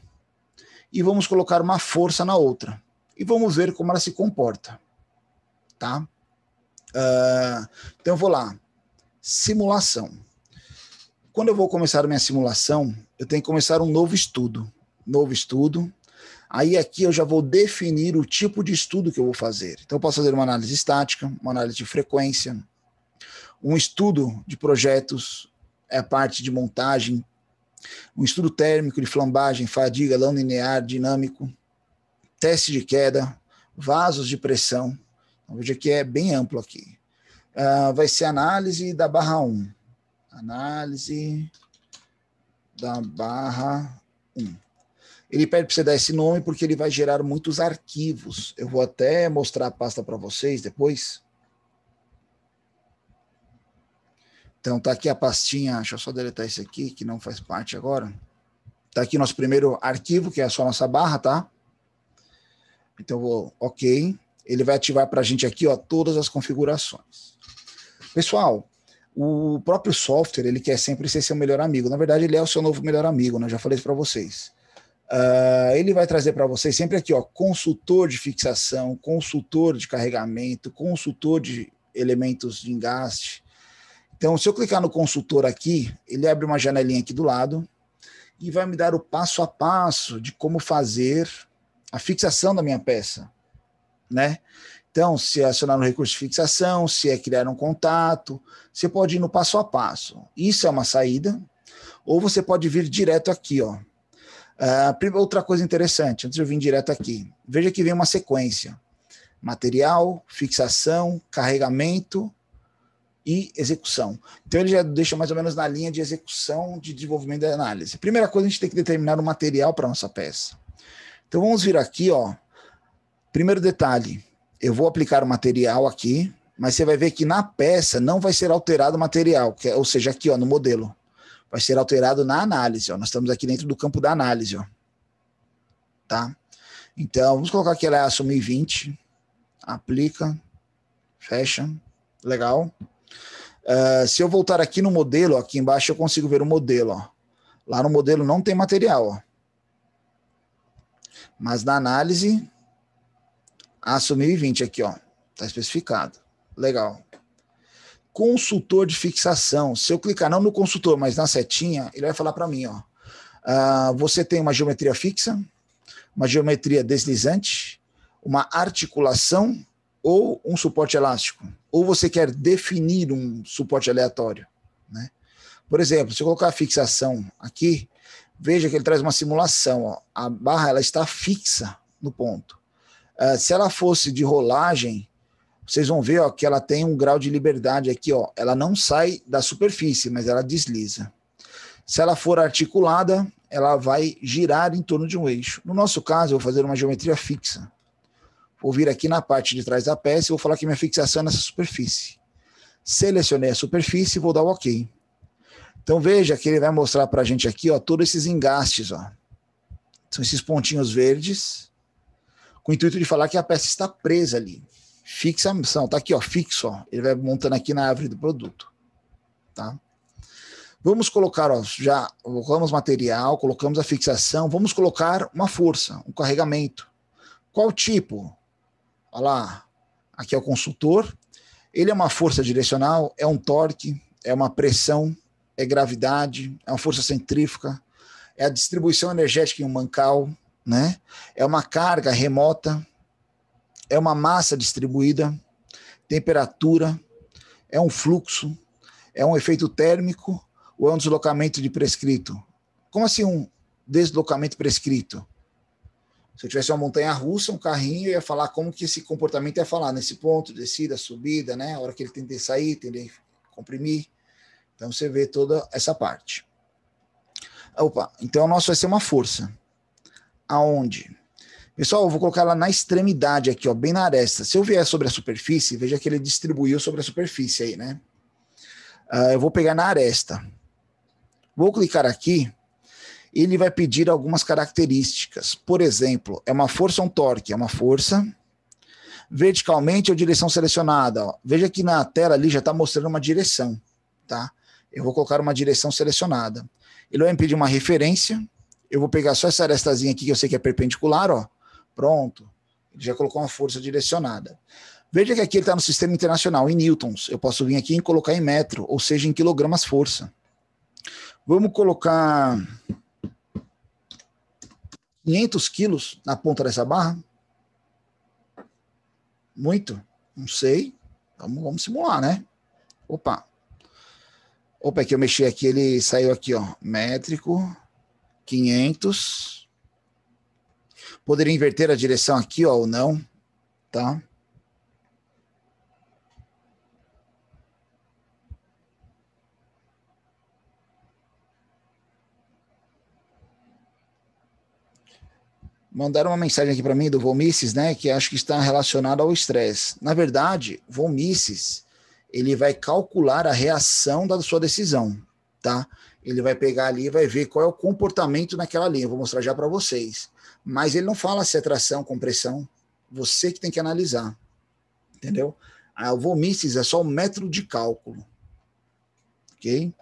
e vamos colocar uma força na outra. E vamos ver como ela se comporta. Tá? Então eu vou lá. Simulação. Quando eu vou começar a minha simulação, eu tenho que começar um novo estudo. Novo estudo. Aí aqui eu já vou definir o tipo de estudo que eu vou fazer. Então eu posso fazer uma análise estática, uma análise de frequência, um estudo de projetos, é a parte de montagem, um estudo térmico de flambagem, fadiga, não linear, dinâmico, teste de queda, vasos de pressão. Então, veja que é bem amplo aqui. Vai ser análise da barra 1. Análise da barra 1. Ele pede para você dar esse nome porque ele vai gerar muitos arquivos. Eu vou até mostrar a pasta para vocês depois. Então tá aqui a pastinha, deixa eu só deletar esse aqui, que não faz parte agora. Tá aqui nosso primeiro arquivo, que é só a nossa barra, tá? Então eu vou, ok. Ele vai ativar para a gente aqui, ó, todas as configurações. Pessoal, o próprio software, ele quer sempre ser seu melhor amigo. Na verdade, ele é o seu novo melhor amigo, né? Já falei isso para vocês. Ele vai trazer para vocês sempre aqui, ó, consultor de fixação, consultor de carregamento, consultor de elementos de engaste. Então, se eu clicar no consultor aqui, ele abre uma janelinha aqui do lado e vai me dar o passo a passo de como fazer a fixação da minha peça, né? Então, se é acionar no recurso de fixação, se é criar um contato, você pode ir no passo a passo. Isso é uma saída, ou você pode vir direto aqui, ó. Outra coisa interessante, antes de eu vir direto aqui, veja que vem uma sequência: material, fixação, carregamento e execução. Então ele já deixa mais ou menos na linha de execução de desenvolvimento da análise. Primeira coisa, a gente tem que determinar o material para a nossa peça. Então vamos vir aqui, ó. Primeiro detalhe, eu vou aplicar o material aqui, mas você vai ver que na peça não vai ser alterado o material, ou seja, aqui, ó, no modelo. Vai ser alterado na análise, ó. Nós estamos aqui dentro do campo da análise, ó. Tá? Então, vamos colocar aqui ela é ASO 1020, aplica, fecha, legal. Se eu voltar aqui no modelo, ó, aqui embaixo eu consigo ver o modelo, ó. Lá no modelo não tem material, ó. Mas na análise, ASO 1020 aqui, ó, tá especificado. Legal. Consultor de fixação. Se eu clicar não no consultor, mas na setinha, ele vai falar para mim, ó. Você tem uma geometria fixa, uma geometria deslizante, uma articulação ou um suporte elástico. Ou você quer definir um suporte aleatório, né? Por exemplo, se eu colocar a fixação aqui, veja que ele traz uma simulação, ó. A barra ela está fixa no ponto. Se ela fosse de rolagem, vocês vão ver, ó, que ela tem um grau de liberdade aqui, ó. Ela não sai da superfície, mas ela desliza. Se ela for articulada, ela vai girar em torno de um eixo. No nosso caso, eu vou fazer uma geometria fixa. Vou vir aqui na parte de trás da peça e vou falar que minha fixação é nessa superfície. Selecionei a superfície e vou dar o OK. Então veja que ele vai mostrar para a gente aqui, ó, todos esses engastes, ó. São esses pontinhos verdes, com o intuito de falar que a peça está presa ali. Fixação, tá aqui, ó, fixo, ó. Ele vai montando aqui na árvore do produto, tá? Vamos colocar, ó, já colocamos material, colocamos a fixação, vamos colocar uma força, um carregamento. Qual tipo? Olha lá, aqui é o consultor. Ele é uma força direcional, é um torque, é uma pressão, é gravidade, é uma força centrífuga, é a distribuição energética em um mancal, né? É uma carga remota, é uma massa distribuída, temperatura, é um fluxo, é um efeito térmico ou é um deslocamento de prescrito? Como assim um deslocamento prescrito? Se eu tivesse uma montanha-russa, um carrinho, eu ia falar como que esse comportamento ia falar, nesse ponto, descida, subida, né? A hora que ele tende a sair, tende a comprimir. Então você vê toda essa parte. Opa, então o nosso vai ser uma força. Aonde? Pessoal, eu vou colocar ela na extremidade aqui, ó, bem na aresta. Se eu vier sobre a superfície, veja que ele distribuiu sobre a superfície aí, né? Eu vou pegar na aresta. Vou clicar aqui. Ele vai pedir algumas características. Por exemplo, é uma força ou um torque? É uma força. Verticalmente ou direção selecionada? Ó. Veja que na tela ali já está mostrando uma direção, tá? Eu vou colocar uma direção selecionada. Ele vai me pedir uma referência. Eu vou pegar só essa arestazinha aqui que eu sei que é perpendicular, ó. Pronto. Ele já colocou uma força direcionada. Veja que aqui ele está no sistema internacional, em newtons. Eu posso vir aqui e colocar em metro, ou seja, em quilogramas força. Vamos colocar 500 quilos na ponta dessa barra? Muito? Não sei. Vamos simular, né? Opa, é que eu mexi aqui, ele saiu aqui, ó. Métrico, 500. Poderia inverter a direção aqui, ó, ou não, tá? Mandaram uma mensagem aqui para mim do von Mises, né, que acho que está relacionado ao estresse. Na verdade, von Mises, ele vai calcular a reação da sua decisão, tá? Ele vai pegar ali e vai ver qual é o comportamento naquela linha. Eu vou mostrar já para vocês. Mas ele não fala se é tração, compressão. Você que tem que analisar, entendeu? O von Mises é só um método de cálculo, ok?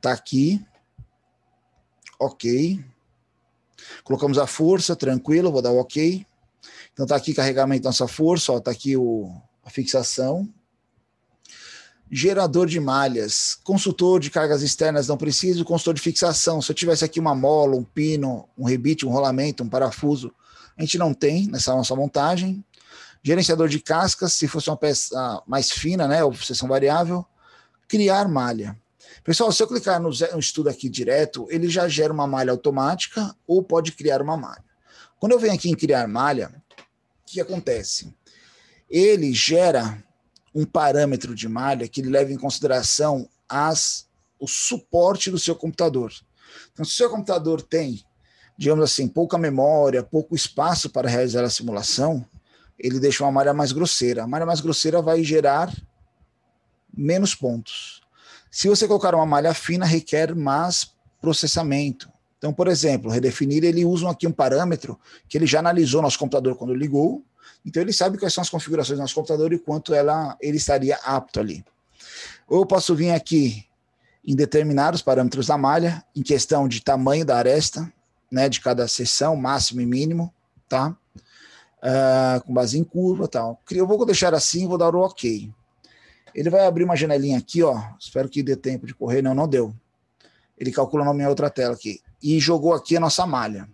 Tá aqui. Ok. Colocamos a força, tranquilo, vou dar o ok. Então tá aqui carregamento da nossa força, ó, tá aqui a fixação. Gerador de malhas, consultor de cargas externas não preciso, consultor de fixação. Se eu tivesse aqui uma mola, um pino, um rebite, um rolamento, um parafuso, a gente não tem nessa nossa montagem. Gerenciador de cascas, se fosse uma peça mais fina, né, ou seção variável. Criar malha. Pessoal, se eu clicar no estudo aqui direto, ele já gera uma malha automática ou pode criar uma malha. Quando eu venho aqui em criar malha, o que acontece? Ele gera um parâmetro de malha que ele leva em consideração o suporte do seu computador. Então, se o seu computador tem, digamos assim, pouca memória, pouco espaço para realizar a simulação, ele deixa uma malha mais grosseira. A malha mais grosseira vai gerar menos pontos. Se você colocar uma malha fina, requer mais processamento. Então, por exemplo, redefinir, ele usa aqui um parâmetro que ele já analisou nosso computador quando ligou, então ele sabe quais são as configurações do nosso computador e quanto ele estaria apto ali. Ou eu posso vir aqui em determinar os parâmetros da malha, em questão de tamanho da aresta, né, de cada seção, máximo e mínimo, tá? Com base em curva e tal. Eu vou deixar assim e vou dar o ok. Ele vai abrir uma janelinha aqui, ó. Espero que dê tempo de correr. Não deu. Ele calcula na minha outra tela aqui. E jogou aqui a nossa malha.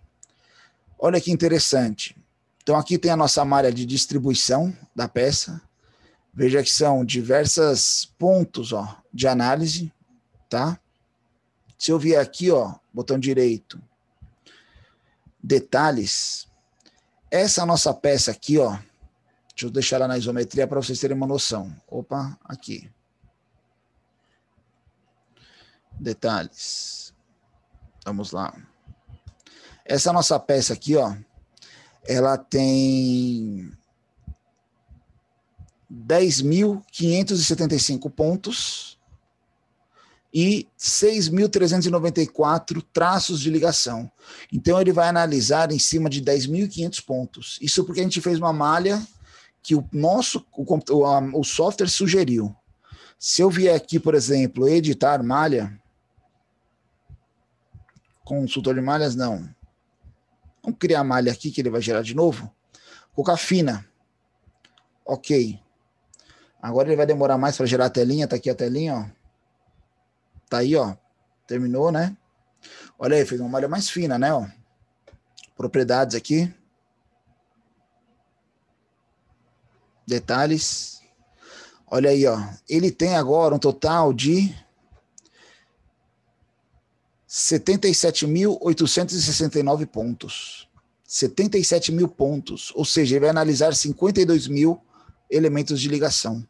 Olha que interessante. Então aqui tem a nossa malha de distribuição da peça. Veja que são diversos pontos, ó, de análise, tá? Se eu vier aqui, ó, botão direito, detalhes. Essa nossa peça aqui, ó, deixa eu deixar ela na isometria para vocês terem uma noção. Opa, aqui. Detalhes. Vamos lá. Essa nossa peça aqui, ó, ela tem 10.575 pontos e 6.394 traços de ligação. Então, ele vai analisar em cima de 10.500 pontos. Isso porque a gente fez uma malha que o software sugeriu. Se eu vier aqui, por exemplo, editar malha, consultor de malhas, não. Vamos criar a malha aqui, que ele vai gerar de novo. Colocar fina. Ok. Agora ele vai demorar mais para gerar a telinha. Tá aqui a telinha, ó. Tá aí, ó. Terminou, né? Olha aí, fez uma malha mais fina, né? Ó. Propriedades aqui. Detalhes. Olha aí, ó. Ele tem agora um total de 77.869 pontos. 77 mil pontos. Ou seja, ele vai analisar 52 mil elementos de ligação.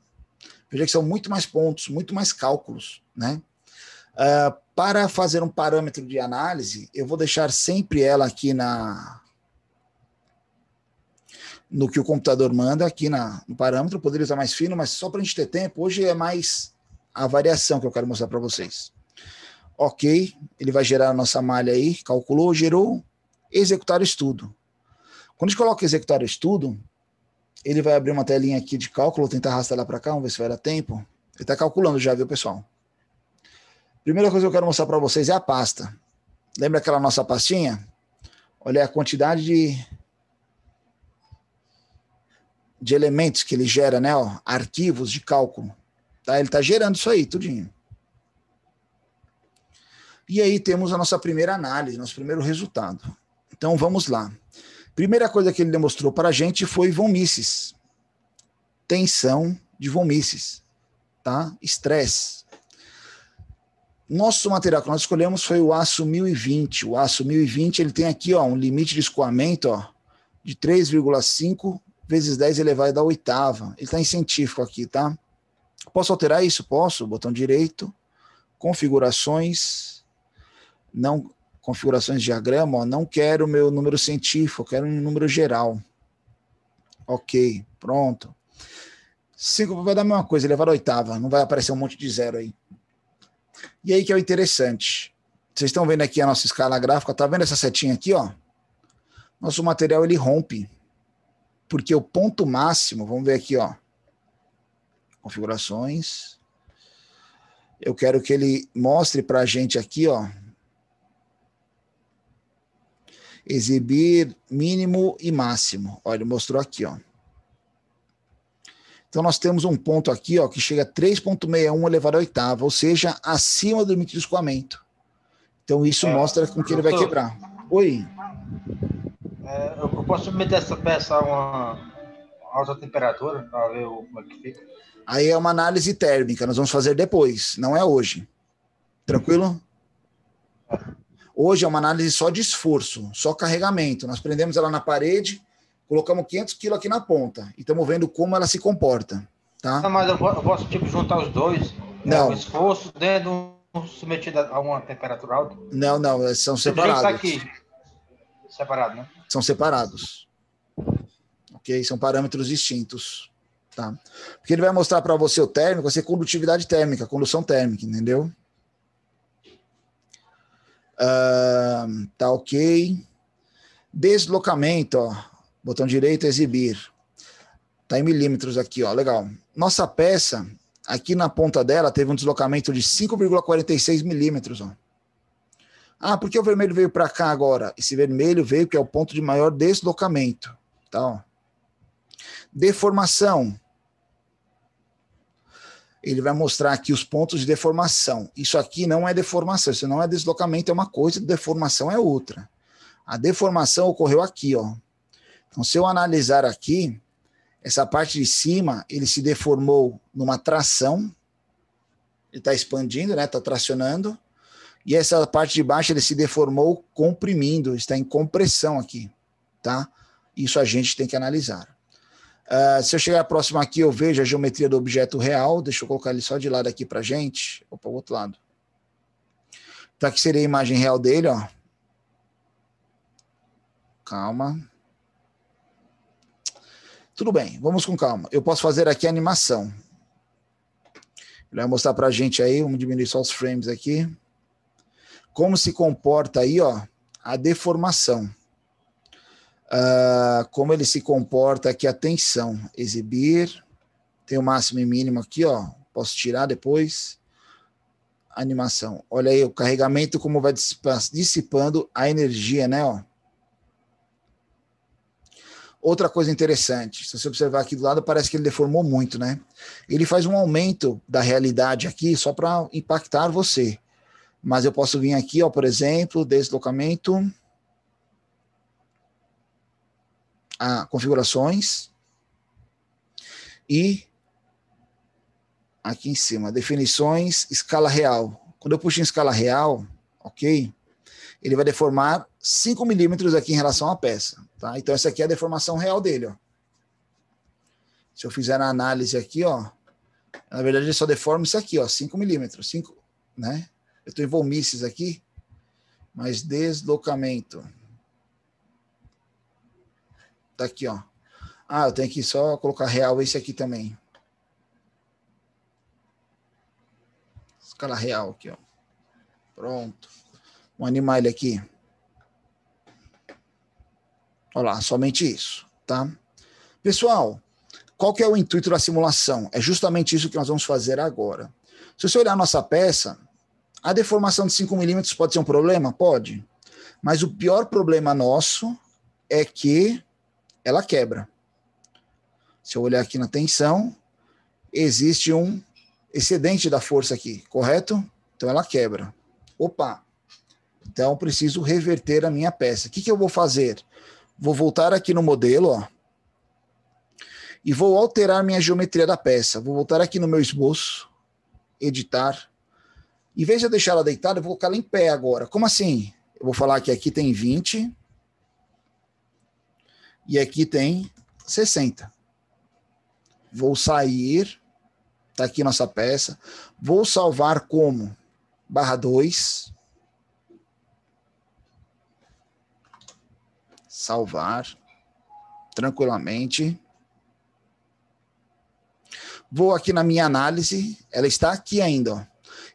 Veja que são muito mais pontos, muito mais cálculos, né? Para fazer um parâmetro de análise, eu vou deixar sempre ela aqui no que o computador manda, aqui no parâmetro. Poderia estar mais fino, mas só para a gente ter tempo, hoje é mais a variação que eu quero mostrar para vocês. Ok, ele vai gerar a nossa malha aí, calculou, gerou, executar estudo. Quando a gente coloca executar estudo, ele vai abrir uma telinha aqui de cálculo, vou tentar arrastar lá para cá, vamos ver se vai dar tempo. Ele está calculando já, viu, pessoal? Primeira coisa que eu quero mostrar para vocês é a pasta. Lembra aquela nossa pastinha? Olha a quantidade de elementos que ele gera, né? Ó, arquivos de cálculo. Tá? Ele está gerando isso aí, tudinho. E aí temos a nossa primeira análise, nosso primeiro resultado. Então vamos lá. Primeira coisa que ele demonstrou para a gente foi von Mises. Tensão de von Mises. Tá? Estresse. Nosso material que nós escolhemos foi o aço 1020. O aço 1020 ele tem aqui ó, um limite de escoamento ó, de 3,5 vezes 10 elevado à oitava. Ele está em científico aqui, tá? Posso alterar isso? Posso. Botão direito. Configurações. Não, configurações de diagrama. Ó, não quero o meu número científico, quero um número geral. Ok, pronto. 5 vai dar a mesma coisa, elevado à oitava. Não vai aparecer um monte de zero aí. E aí que é o interessante. Vocês estão vendo aqui a nossa escala gráfica, tá vendo essa setinha aqui, ó? Nosso material ele rompe. Porque o ponto máximo, vamos ver aqui, ó. Configurações. Eu quero que ele mostre pra gente aqui, ó. Exibir mínimo e máximo. Olha, ele mostrou aqui, ó. Então nós temos um ponto aqui, ó, que chega a 3,61 elevado à oitava, ou seja, acima do limite de escoamento. Então isso mostra com que ele vai quebrar. Oi. Eu posso submeter essa peça a uma alta temperatura para ver como é que fica? Aí é uma análise térmica, nós vamos fazer depois, não é hoje. Tranquilo? Hoje é uma análise só de esforço, só carregamento. Nós prendemos ela na parede, colocamos 500 quilos aqui na ponta e estamos vendo como ela se comporta. Tá? Não, mas eu posso tipo, juntar os dois. Não. O esforço dentro submetido a uma temperatura alta? Não, são separados. Aqui. Separado, né? São separados. Ok? São parâmetros distintos. Tá? Porque ele vai mostrar para você o térmico, vai ser condutividade térmica, condução térmica, entendeu? Tá ok. Deslocamento, ó. Botão direito, exibir. Tá em milímetros aqui, ó. Legal. Nossa peça, aqui na ponta dela, teve um deslocamento de 5,46 milímetros, ó. Ah, por que o vermelho veio para cá agora? Esse vermelho veio que é o ponto de maior deslocamento. Tá, ó. Deformação. Ele vai mostrar aqui os pontos de deformação. Isso aqui não é deformação, isso não é deslocamento, é uma coisa, deformação é outra. A deformação ocorreu aqui, ó. Então, se eu analisar aqui, essa parte de cima, ele se deformou numa tração, ele está expandindo, né? Está tracionando, e essa parte de baixo, ele se deformou comprimindo, está em compressão aqui, tá? Isso a gente tem que analisar. Se eu chegar próximo aqui, eu vejo a geometria do objeto real. Deixa eu colocar ele só de lado aqui para gente. Opa, o outro lado. Então, aqui seria a imagem real dele, ó. Calma. Tudo bem, vamos com calma. Eu posso fazer aqui a animação. Ele vai mostrar para a gente aí, vamos diminuir só os frames aqui, como se comporta aí, ó, a deformação. Como ele se comporta aqui a tensão. Exibir, tem o máximo e mínimo aqui, ó, posso tirar depois. Animação. Olha aí o carregamento, como vai dissipando a energia, né, ó. Outra coisa interessante, se você observar aqui do lado, parece que ele deformou muito, né? Ele faz um aumento da realidade aqui só para impactar você. Mas eu posso vir aqui, ó, por exemplo, deslocamento, configurações e aqui em cima, definições, escala real. Quando eu puxo em escala real, ok? Ele vai deformar 5 milímetros aqui em relação à peça, tá? Então essa aqui é a deformação real dele, ó. Se eu fizer a análise aqui, ó, na verdade ele só deforma isso aqui, ó, 5 milímetros, 5, né? Eu estou em volmices aqui, mas deslocamento. Tá aqui, ó. Eu tenho que só colocar real esse aqui também. Escala real aqui, ó. Pronto. Vou animar ele aqui. Olha lá, somente isso, tá? Pessoal, qual que é o intuito da simulação? É justamente isso que nós vamos fazer agora. Se você olhar a nossa peça, a deformação de 5 milímetros pode ser um problema? Pode. Mas o pior problema nosso é que ela quebra. Se eu olhar aqui na tensão, existe um excedente da força aqui, correto? Então ela quebra. Opa! Então preciso reverter a minha peça. O que eu vou fazer? Vou voltar aqui no modelo, ó, e vou alterar minha geometria da peça. Vou voltar aqui no meu esboço, editar. Em vez de eu deixar ela deitada, eu vou colocar ela em pé agora. Como assim? Eu vou falar que aqui tem 20 e aqui tem 60. Vou sair, tá aqui nossa peça. Vou salvar como /2. Salvar tranquilamente. Vou aqui na minha análise, ela está aqui ainda, ó.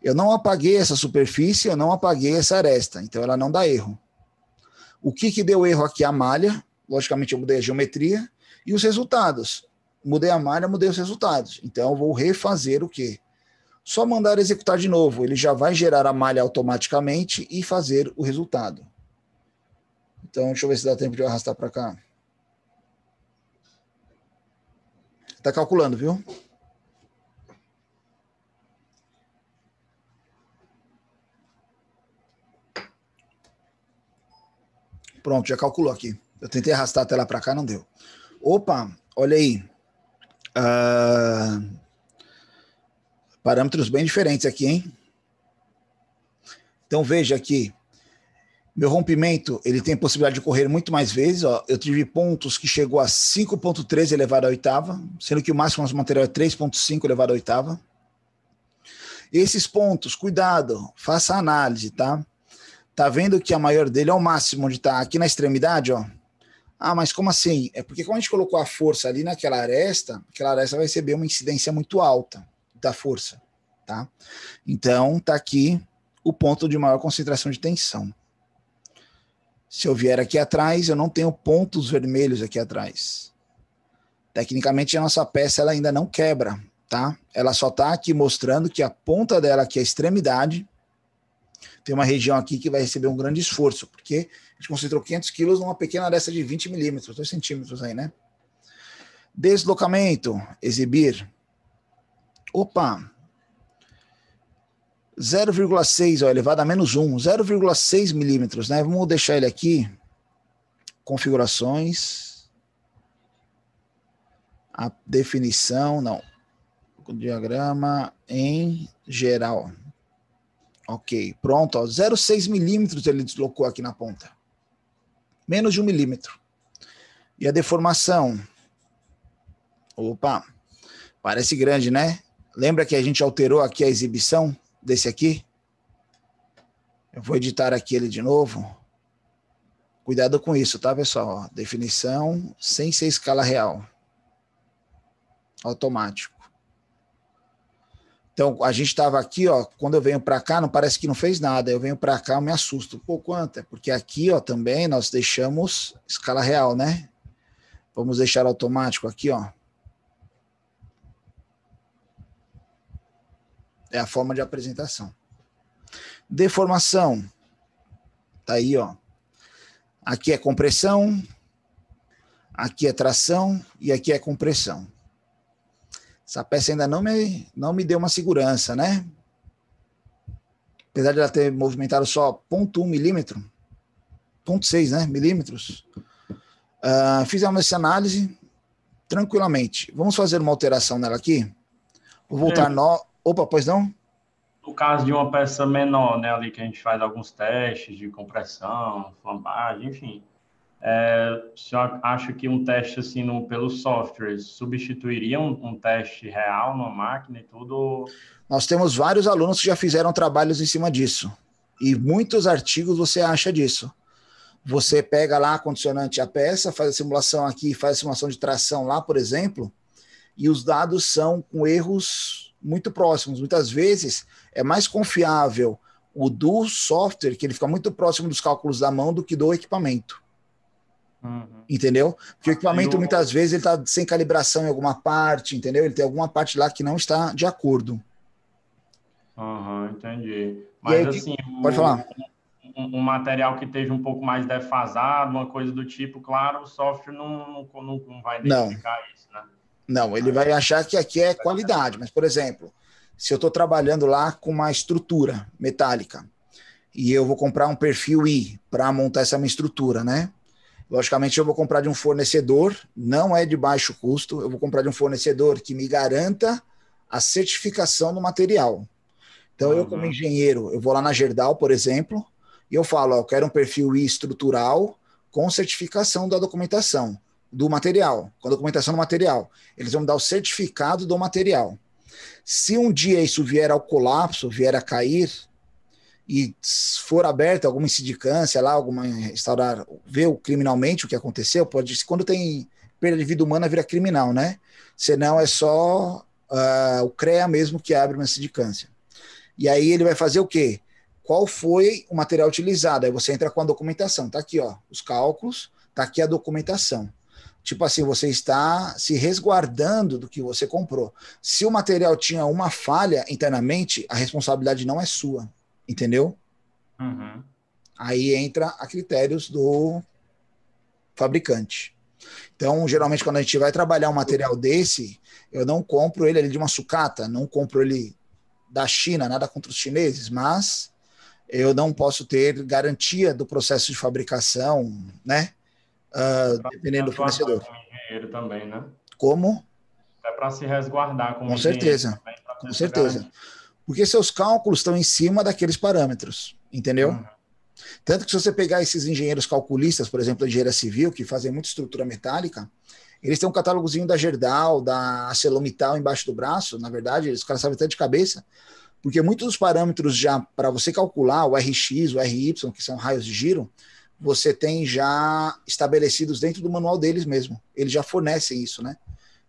Eu não apaguei essa superfície, eu não apaguei essa aresta, então ela não dá erro. O que deu erro aqui? A malha, logicamente eu mudei a geometria, e os resultados. Mudei a malha, mudei os resultados. Então eu vou refazer o quê? Só mandar executar de novo, ele já vai gerar a malha automaticamente e fazer o resultado. Então deixa eu ver se dá tempo de eu arrastar para cá. Está calculando, viu? Pronto, já calculou aqui. Eu tentei arrastar a tela para cá, não deu. Opa, olha aí. Parâmetros bem diferentes aqui, hein? Então veja aqui. Meu rompimento, ele tem possibilidade de ocorrer muito mais vezes. Ó. Eu tive pontos que chegou a 5,13 elevado à oitava, sendo que o máximo do material é 3,5 elevado à oitava. Esses pontos, cuidado, faça a análise, tá? Tá vendo que a maior dele é o máximo, onde tá aqui na extremidade, ó. Mas como assim? É porque como a gente colocou a força ali naquela aresta, aquela aresta vai receber uma incidência muito alta da força, tá? Então, tá aqui o ponto de maior concentração de tensão. Se eu vier aqui atrás, eu não tenho pontos vermelhos aqui atrás. Tecnicamente, a nossa peça ela ainda não quebra, tá? Ela só tá aqui mostrando que a ponta dela aqui, a extremidade, tem uma região aqui que vai receber um grande esforço, porque a gente concentrou 500 quilos numa pequena aresta de 20 milímetros, 2 centímetros aí, né? Deslocamento, exibir. Opa! 0,6, elevado a menos 1, 0,6 milímetros, né? Vamos deixar ele aqui. Configurações. A definição, não. O diagrama em geral. Ok, pronto. 0,6 milímetros ele deslocou aqui na ponta. Menos de 1 milímetro. E a deformação? Opa, parece grande, né? Lembra que a gente alterou aqui a exibição desse aqui? Eu vou editar aqui ele de novo. Cuidado com isso, tá, pessoal? Definição sem ser escala real. Automático. Então, a gente estava aqui, ó, quando eu venho para cá, não parece que não fez nada. Eu venho para cá, eu me assusto. Pô, quanto? É porque aqui, ó, também nós deixamos escala real, né? Vamos deixar automático aqui, ó. É a forma de apresentação. Deformação. Tá aí, ó. Aqui é compressão, aqui é tração e aqui é compressão. Essa peça ainda não me deu uma segurança, né? Apesar de ela ter movimentado só 0,1 milímetro, 0,6, né, milímetros. Fizemos essa análise tranquilamente. Vamos fazer uma alteração nela aqui? Vou voltar Opa, pois não? No caso de uma peça menor, né, ali que a gente faz alguns testes de compressão, flambagem, enfim. O senhor acha que um teste assim pelo software substituiria um teste real numa máquina e tudo? Nós temos vários alunos que já fizeram trabalhos em cima disso. E muitos artigos você acha disso. Você pega lá a condicionante a peça, faz a simulação aqui, faz a simulação de tração lá, por exemplo, e os dados são com erros muito próximos. Muitas vezes é mais confiável o do software, que ele fica muito próximo dos cálculos da mão, do que do equipamento. Entendeu? Porque o equipamento muitas vezes ele está sem calibração em alguma parte, entendeu? Ele tem alguma parte lá que não está de acordo. Entendi. Mas aí, assim, pode falar. Um material que esteja um pouco mais defasado, uma coisa do tipo, claro, o software não vai identificar isso, né? Não, ele vai achar que aqui é qualidade, mas, por exemplo, se eu estou trabalhando lá com uma estrutura metálica e eu vou comprar um perfil I para montar essa minha estrutura, né? Logicamente, eu vou comprar de um fornecedor, não é de baixo custo, eu vou comprar de um fornecedor que me garanta a certificação do material. Então, eu como engenheiro, eu vou lá na Gerdau, por exemplo, e eu falo, ó, eu quero um perfil I estrutural com certificação da documentação do material, com a documentação do material. Eles vão me dar o certificado do material. Se um dia isso vier ao colapso, vier a cair, e for aberta alguma incidência lá, instaurar, ver criminalmente o que aconteceu, quando tem perda de vida humana, vira criminal, né? Senão é só o CREA mesmo que abre uma incidência. E aí ele vai fazer o quê? Qual foi o material utilizado? Aí você entra com a documentação. Tá aqui, ó, os cálculos, tá aqui a documentação. Tipo assim, você está se resguardando do que você comprou. Se o material tinha uma falha internamente, a responsabilidade não é sua. Entendeu? Aí entra a critérios do fabricante. Então, geralmente, quando a gente vai trabalhar um material desse, eu não compro ele ali de uma sucata, não compro ele da China, nada contra os chineses, mas eu não posso ter garantia do processo de fabricação, né? Dependendo do fornecedor. Como engenheiro também, né? Como? É para se resguardar como com certeza, também, com certeza. Porque seus cálculos estão em cima daqueles parâmetros, entendeu? Tanto que se você pegar esses engenheiros calculistas, por exemplo, a engenharia civil, que fazem muita estrutura metálica, eles têm um catálogozinho da Gerdau, da ArcelorMittal embaixo do braço, na verdade, os caras sabem até de cabeça, porque muitos dos parâmetros já, para você calcular o RX, o RY, que são raios de giro, você tem já estabelecidos dentro do manual deles mesmo. Eles já fornecem isso, né?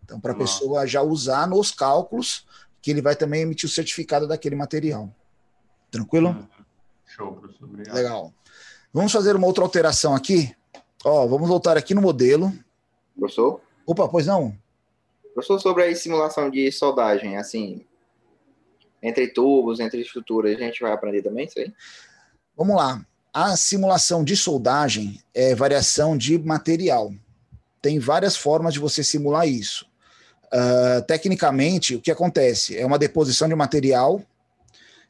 Então, para a pessoa já usar nos cálculos, que ele vai também emitir o certificado daquele material. Tranquilo? Show, professor. Obrigado. Legal. Vamos fazer uma outra alteração aqui. Ó, vamos voltar aqui no modelo. Professor? Opa, pois não? Professor, sobre a simulação de soldagem, assim, entre tubos, entre estruturas, a gente vai aprender também isso aí? Vamos lá. A simulação de soldagem é variação de material. Tem várias formas de você simular isso. Tecnicamente, o que acontece? É uma deposição de material.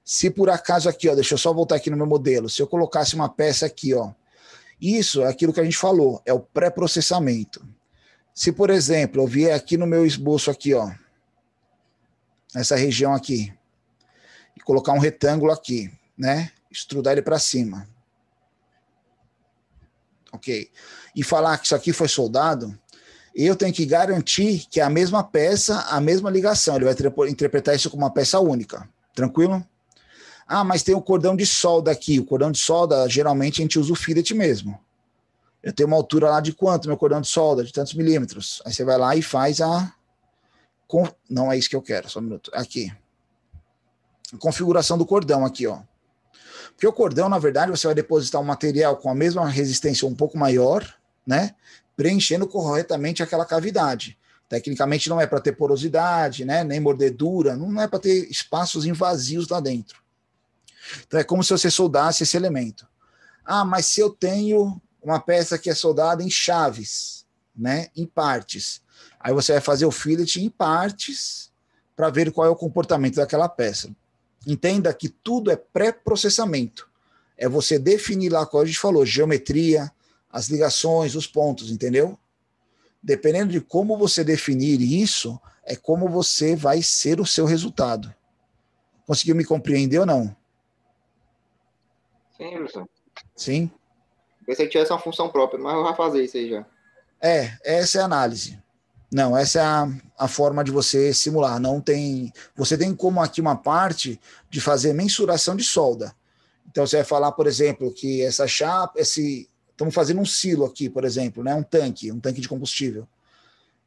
Se por acaso aqui, ó, deixa eu só voltar aqui no meu modelo, se eu colocasse uma peça aqui, ó, isso é aquilo que a gente falou, é o pré-processamento. Se, por exemplo, eu vier aqui no meu esboço aqui, ó, nessa região aqui, e colocar um retângulo aqui, né, extrudar ele para cima. Ok. E falar que isso aqui foi soldado, eu tenho que garantir que é a mesma peça, a mesma ligação. Ele vai interpretar isso como uma peça única. Tranquilo? Ah, mas tem o cordão de solda aqui. O cordão de solda, geralmente, a gente usa o fillet mesmo. Eu tenho uma altura lá de quanto, meu cordão de solda? De tantos milímetros. Aí você vai lá e faz a... Não é isso que eu quero, só um minuto. Aqui. a configuração do cordão aqui, ó. Porque o cordão, na verdade, você vai depositar um material com a mesma resistência um pouco maior, né? Preenchendo corretamente aquela cavidade. Tecnicamente não é para ter porosidade, né? Nem mordedura, não é para ter espaços vazios lá dentro. Então é como se você soldasse esse elemento. Ah, mas se eu tenho uma peça que é soldada em chaves, né? Em partes. Aí você vai fazer o fillet em partes para ver qual é o comportamento daquela peça. Entenda que tudo é pré-processamento. É você definir lá, como a gente falou, geometria, as ligações, os pontos, entendeu? Dependendo de como você definir isso, é como você vai ser o seu resultado. Conseguiu me compreender ou não? Sim, professor. Sim? Pensei que tivesse uma função própria, mas eu vou fazer isso aí já. Essa é a análise. Não, essa é a forma de você simular. Não tem. Você tem como aqui uma parte de fazer mensuração de solda. Então você vai falar, por exemplo, que essa chapa, estamos fazendo um silo aqui, por exemplo, né? Um tanque de combustível.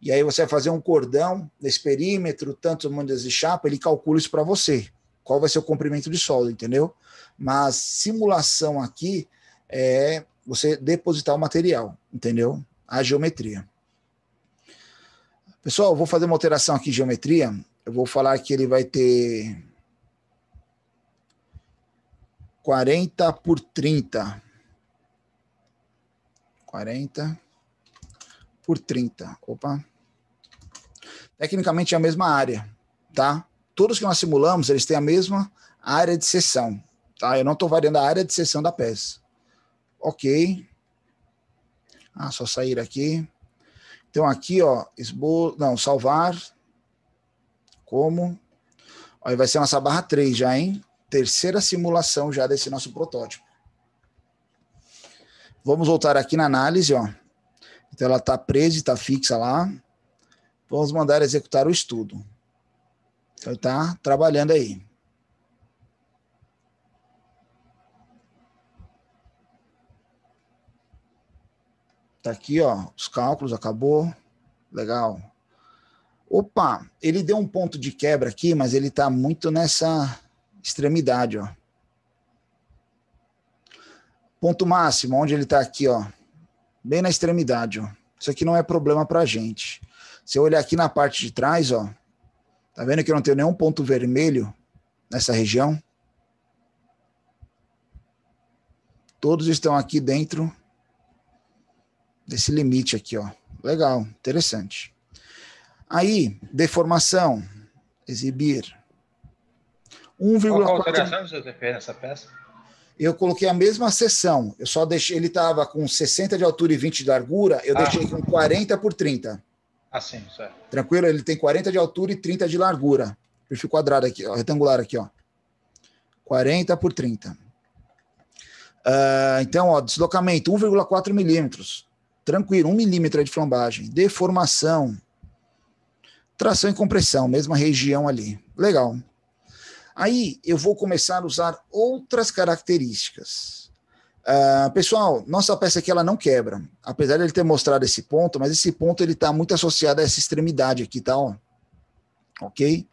E aí você vai fazer um cordão nesse perímetro, tantos mandas de chapa, ele calcula isso para você. Qual vai ser o comprimento de solda, entendeu? Mas simulação aqui é você depositar o material, entendeu? A geometria. Pessoal, eu vou fazer uma alteração aqui de geometria. Eu vou falar que ele vai ter 40 por 30. 40 por 30. Opa. Tecnicamente é a mesma área, tá? Todos que nós simulamos, eles têm a mesma área de seção, tá? Eu não estou variando a área de seção da peça. Ok. Só sair aqui. Então aqui, ó, salvar. Como? Aí vai ser nossa barra 3 já, hein? Terceira simulação já desse nosso protótipo. Vamos voltar aqui na análise, ó. Então ela está presa e está fixa lá. Vamos mandar executar o estudo. Então está trabalhando aí. Tá aqui, ó, os cálculos, acabou. Legal. Opa, ele deu um ponto de quebra aqui, mas ele está muito nessa extremidade, ó. Ponto máximo, onde ele está aqui, ó. Bem na extremidade, ó. Isso aqui não é problema para a gente. Se eu olhar aqui na parte de trás, ó, tá vendo que eu não tenho nenhum ponto vermelho nessa região? Todos estão aqui dentro desse limite aqui, ó. Legal, interessante. Aí, deformação, exibir. Qual a alteração que você fez nessa peça? Eu coloquei a mesma seção. Eu só deixei, ele estava com 60 de altura e 20 de largura, eu deixei com 40 por 30. Sim, certo. Tranquilo? Ele tem 40 de altura e 30 de largura. Perfil quadrado aqui, ó, retangular aqui, ó. 40 por 30. Então, ó, deslocamento 1,4 milímetros. Tranquilo, 1 milímetro de flambagem. Deformação. Tração e compressão, mesma região ali. Legal. Aí eu vou começar a usar outras características. Pessoal, nossa peça aqui ela não quebra. Apesar de ele ter mostrado esse ponto, mas esse ponto ele está muito associado a essa extremidade aqui, tá? Ó. Ok?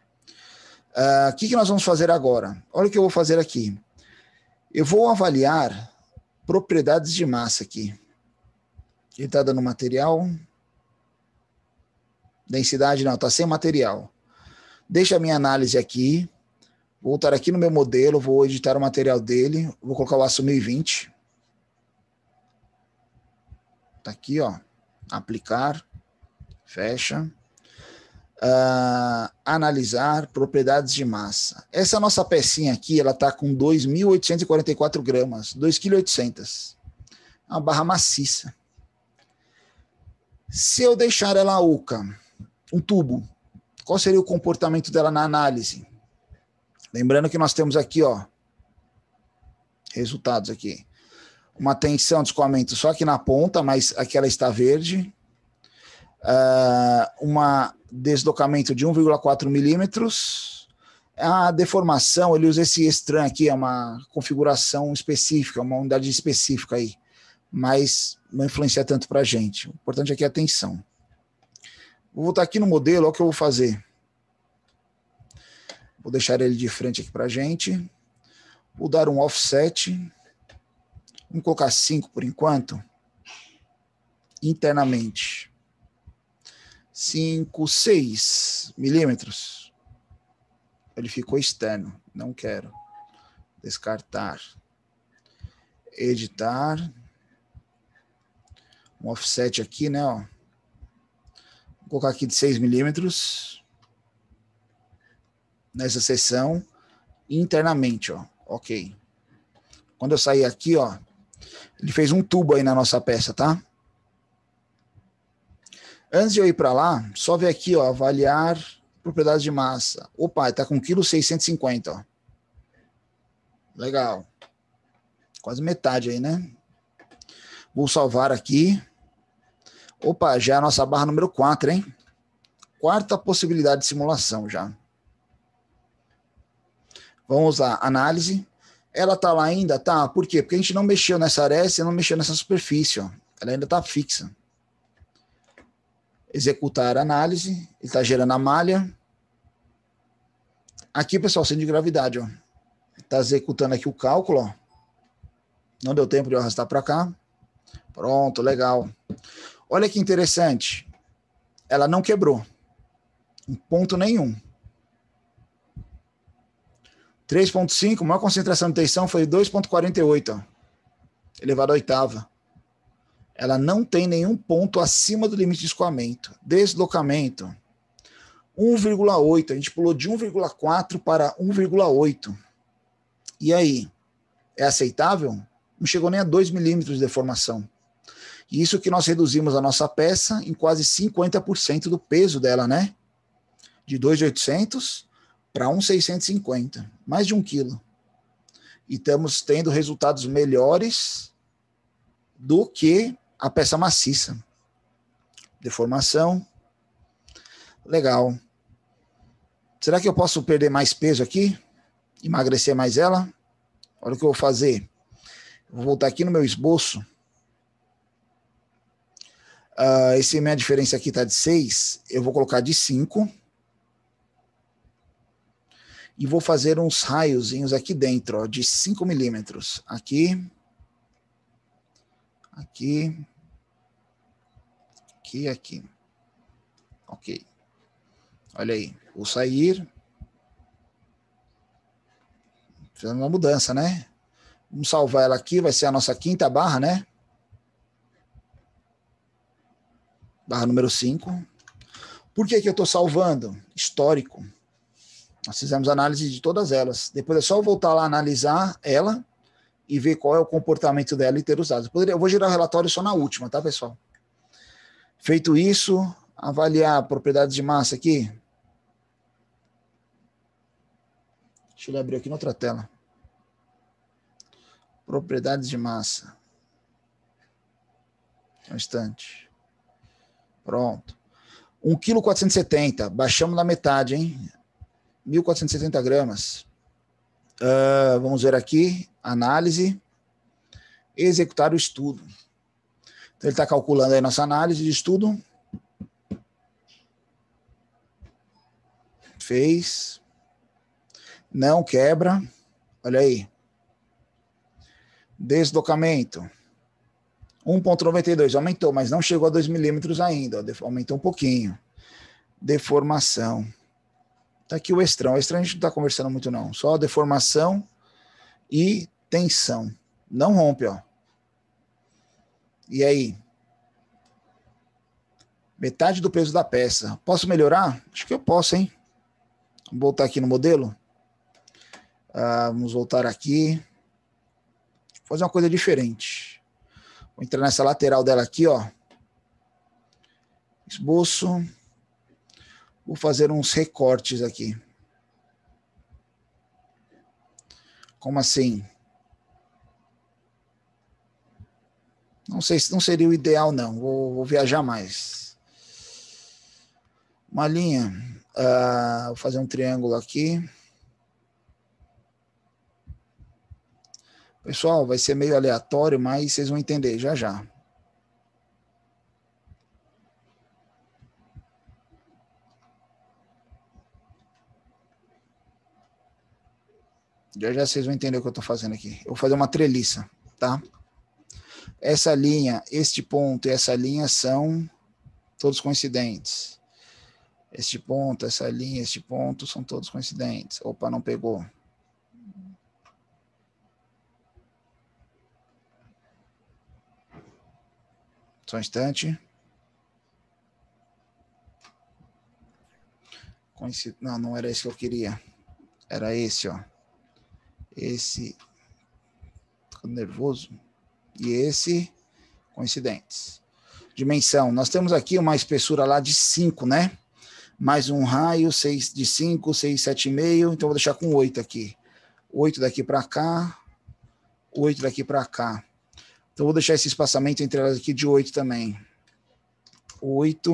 O que nós vamos fazer agora? Olha o que eu vou fazer aqui. Eu vou avaliar propriedades de massa aqui. Ele está dando material. Densidade não, está sem material. Deixa a minha análise aqui. Vou voltar aqui no meu modelo, vou editar o material dele. Vou colocar o aço 1020. Tá aqui, ó. Aplicar. Fecha. Analisar propriedades de massa. Essa nossa pecinha aqui, ela tá com 2.844 gramas. 2,8 kg. Uma barra maciça. Se eu deixar ela oca, um tubo, qual seria o comportamento dela na análise? Lembrando que nós temos aqui, ó, resultados aqui. Uma tensão de escoamento só aqui na ponta, mas aqui ela está verde. Uma deslocamento de 1,4 milímetros. A deformação, ele usa esse estran aqui, é uma configuração específica, uma unidade específica aí, mas não influencia tanto para a gente. O importante aqui é a tensão. Vou voltar aqui no modelo, olha o que eu vou fazer. Vou deixar ele de frente aqui para a gente. Vou dar um offset. Vamos colocar 5 por enquanto. Internamente. 5, 6 milímetros. Ele ficou externo. Não quero. Descartar. Editar. Um offset aqui, né? Ó. Vou colocar aqui de 6 milímetros. Nessa seção. Internamente, ó. Ok. Quando eu sair aqui, ó. Ele fez um tubo aí na nossa peça, tá? Antes de eu ir para lá, só ver aqui, ó. Avaliar propriedades de massa. Opa, tá com 1,650 kg, ó. Legal. Quase metade aí, né? Vou salvar aqui. Opa, já é a nossa barra número 4, hein? Quarta possibilidade de simulação já. Vamos lá, análise. Ela tá lá ainda? Tá. Por quê? Porque a gente não mexeu nessa aresta e não mexeu nessa superfície, ó. Ela ainda tá fixa. Executar a análise. Ele tá gerando a malha. Aqui, pessoal, centro de gravidade, ó. Tá executando aqui o cálculo, ó. Não deu tempo de eu arrastar para cá. Pronto, legal. Olha que interessante. Ela não quebrou. Em ponto nenhum. 3,5, maior concentração de tensão foi 2,48, elevado à oitava. Ela não tem nenhum ponto acima do limite de escoamento. Deslocamento, 1,8. A gente pulou de 1,4 para 1,8. E aí? É aceitável? Não chegou nem a 2 milímetros de deformação. Isso que nós reduzimos a nossa peça em quase 50% do peso dela, né? De 2.800 para 1.650, mais de 1 quilo. E estamos tendo resultados melhores do que a peça maciça. Deformação. Legal. Será que eu posso perder mais peso aqui? Emagrecer mais ela? Olha o que eu vou fazer. Eu vou voltar aqui no meu esboço. Esse minha diferença aqui está de 6. Eu vou colocar de 5. E vou fazer uns raiozinhos aqui dentro, ó, de 5 milímetros. Aqui. Aqui. Aqui e aqui. Ok. Olha aí. Vou sair. Fazendo uma mudança, né? Vamos salvar ela aqui. Vai ser a nossa quinta barra, né? Barra número 5. Por que que eu estou salvando? Histórico. Nós fizemos análise de todas elas. Depois é só eu voltar lá, analisar ela e ver qual é o comportamento dela e ter os dados. Eu vou girar o relatório só na última, tá, pessoal? Feito isso, avaliar propriedades de massa aqui. Deixa eu abrir aqui na outra tela. Propriedades de massa. Um instante. Pronto. 1,470 kg. Baixamos na metade, hein? 1.470 gramas. Vamos ver aqui. Análise. Executar o estudo. Então, ele está calculando aí nossa análise de estudo. Fez. Não quebra. Olha aí. Deslocamento. 1,92. Aumentou, mas não chegou a 2 milímetros ainda. Aumentou um pouquinho. Deformação. Tá aqui o extrão. O extrão a gente não está conversando muito, não. Só deformação e tensão. Não rompe, ó. E aí? Metade do peso da peça. Posso melhorar? Acho que eu posso, hein? Vamos voltar aqui no modelo. Vamos voltar aqui. Vou fazer uma coisa diferente. Vou entrar nessa lateral dela aqui, ó. Esboço. Vou fazer uns recortes aqui. Como assim? Não sei se não seria o ideal, não. Vou viajar mais. Uma linha. Vou fazer um triângulo aqui. Pessoal, vai ser meio aleatório, mas vocês vão entender já já. Já já vocês vão entender o que eu estou fazendo aqui. Eu vou fazer uma treliça, tá? Essa linha, este ponto e essa linha são todos coincidentes. Este ponto, essa linha, este ponto são todos coincidentes. Opa, não pegou. Só um instante. Não, não era esse que eu queria. Era esse, ó. Esse. Tô nervoso. E esse, coincidentes. Dimensão. Nós temos aqui uma espessura lá de 5, né? Mais um raio, 6 de 5, 6, 7,5. Então, vou deixar com 8 aqui. 8 daqui para cá. 8 daqui para cá. Então, vou deixar esse espaçamento entre elas aqui de 8 também. 8.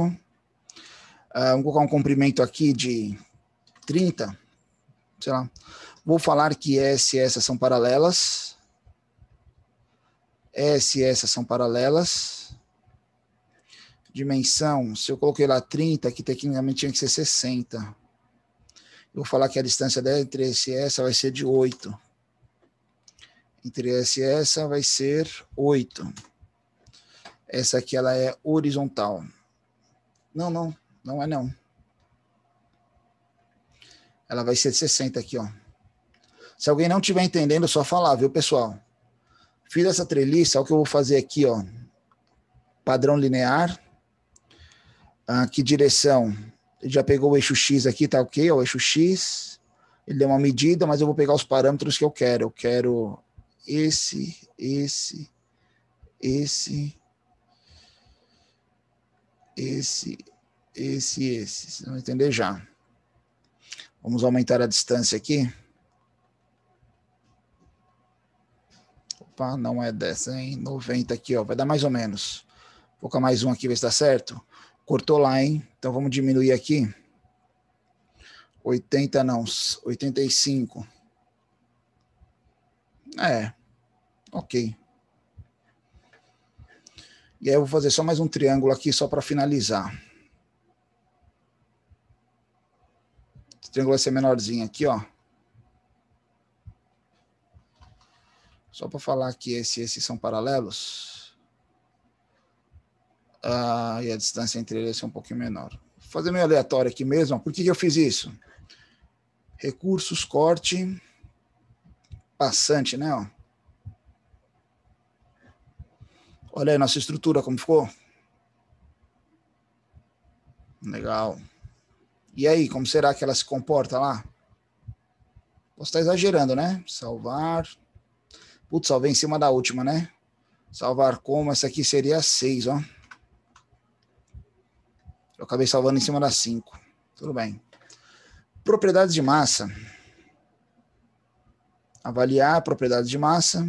Vamos colocar um comprimento aqui de 30. Sei lá. Vou falar que S e essas são paralelas. S e essas são paralelas. Dimensão, se eu coloquei lá 30, aqui tecnicamente tinha que ser 60. Eu vou falar que a distância entre esse e essa vai ser de 8. Entre essa e essa vai ser 8. Essa aqui ela é horizontal. Não é não. Ela vai ser de 60 aqui, ó. Se alguém não estiver entendendo, é só falar, viu, pessoal? Fiz essa treliça, olha o que eu vou fazer aqui, ó. Padrão linear. Que direção? Ele já pegou o eixo X aqui, tá ok? O eixo X. Ele deu uma medida, mas eu vou pegar os parâmetros que eu quero. Eu quero esse. Vocês vão entender já. Vamos aumentar a distância aqui. Opa, não é dessa, hein? 90 aqui, ó. Vai dar mais ou menos. Vou colocar mais um aqui, ver se dá certo. Cortou lá, hein? Então vamos diminuir aqui. 80 não, 85. Ok. E aí eu vou fazer só mais um triângulo aqui, só para finalizar. Esse triângulo vai ser menorzinho aqui, ó. Só para falar que esses são paralelos. E a distância entre eles é um pouquinho menor. Vou fazer meio aleatório aqui mesmo. Por que eu fiz isso? Recursos, corte, passante, né? Ó. Olha aí nossa estrutura como ficou. Legal. E aí, como será que ela se comporta lá? Posso estar exagerando, né? Salvar. Putz, salvei em cima da última, né? Salvar como? Essa aqui seria 6, ó. Eu acabei salvando em cima da 5. Tudo bem. Propriedades de massa. Avaliar propriedades de massa.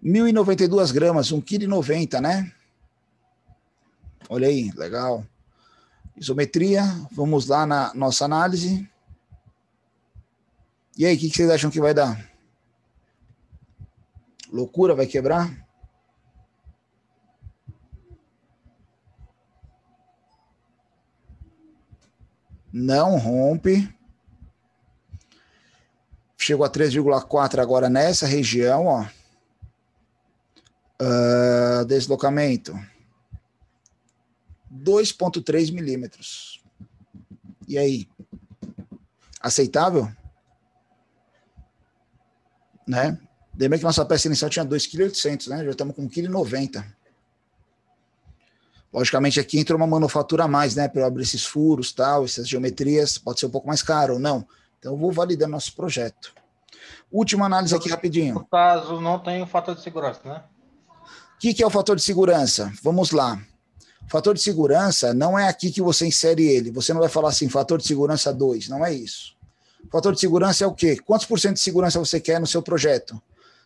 1.092 gramas, 1,90 kg, né? Olha aí, legal. Isometria, vamos lá na nossa análise. E aí, o que vocês acham que vai dar? Loucura, vai quebrar? Não rompe. Chegou a 3,4 agora nessa região, ó. Deslocamento. 2,3 milímetros. E aí? Aceitável? Né? Lembra que nossa peça inicial tinha 2,8 kg, né? Já estamos com 1,90 kg. Logicamente aqui entra uma manufatura a mais, né? Para eu abrir esses furos, tal, essas geometrias, pode ser um pouco mais caro ou não. Então eu vou validando nosso projeto. Última análise aqui rapidinho. No caso, não tem o fator de segurança, né? O que é o fator de segurança? Vamos lá. O fator de segurança não é aqui que você insere ele. Você não vai falar assim, fator de segurança 2. Não é isso. O fator de segurança é o quê? Quantos por cento de segurança você quer no seu projeto?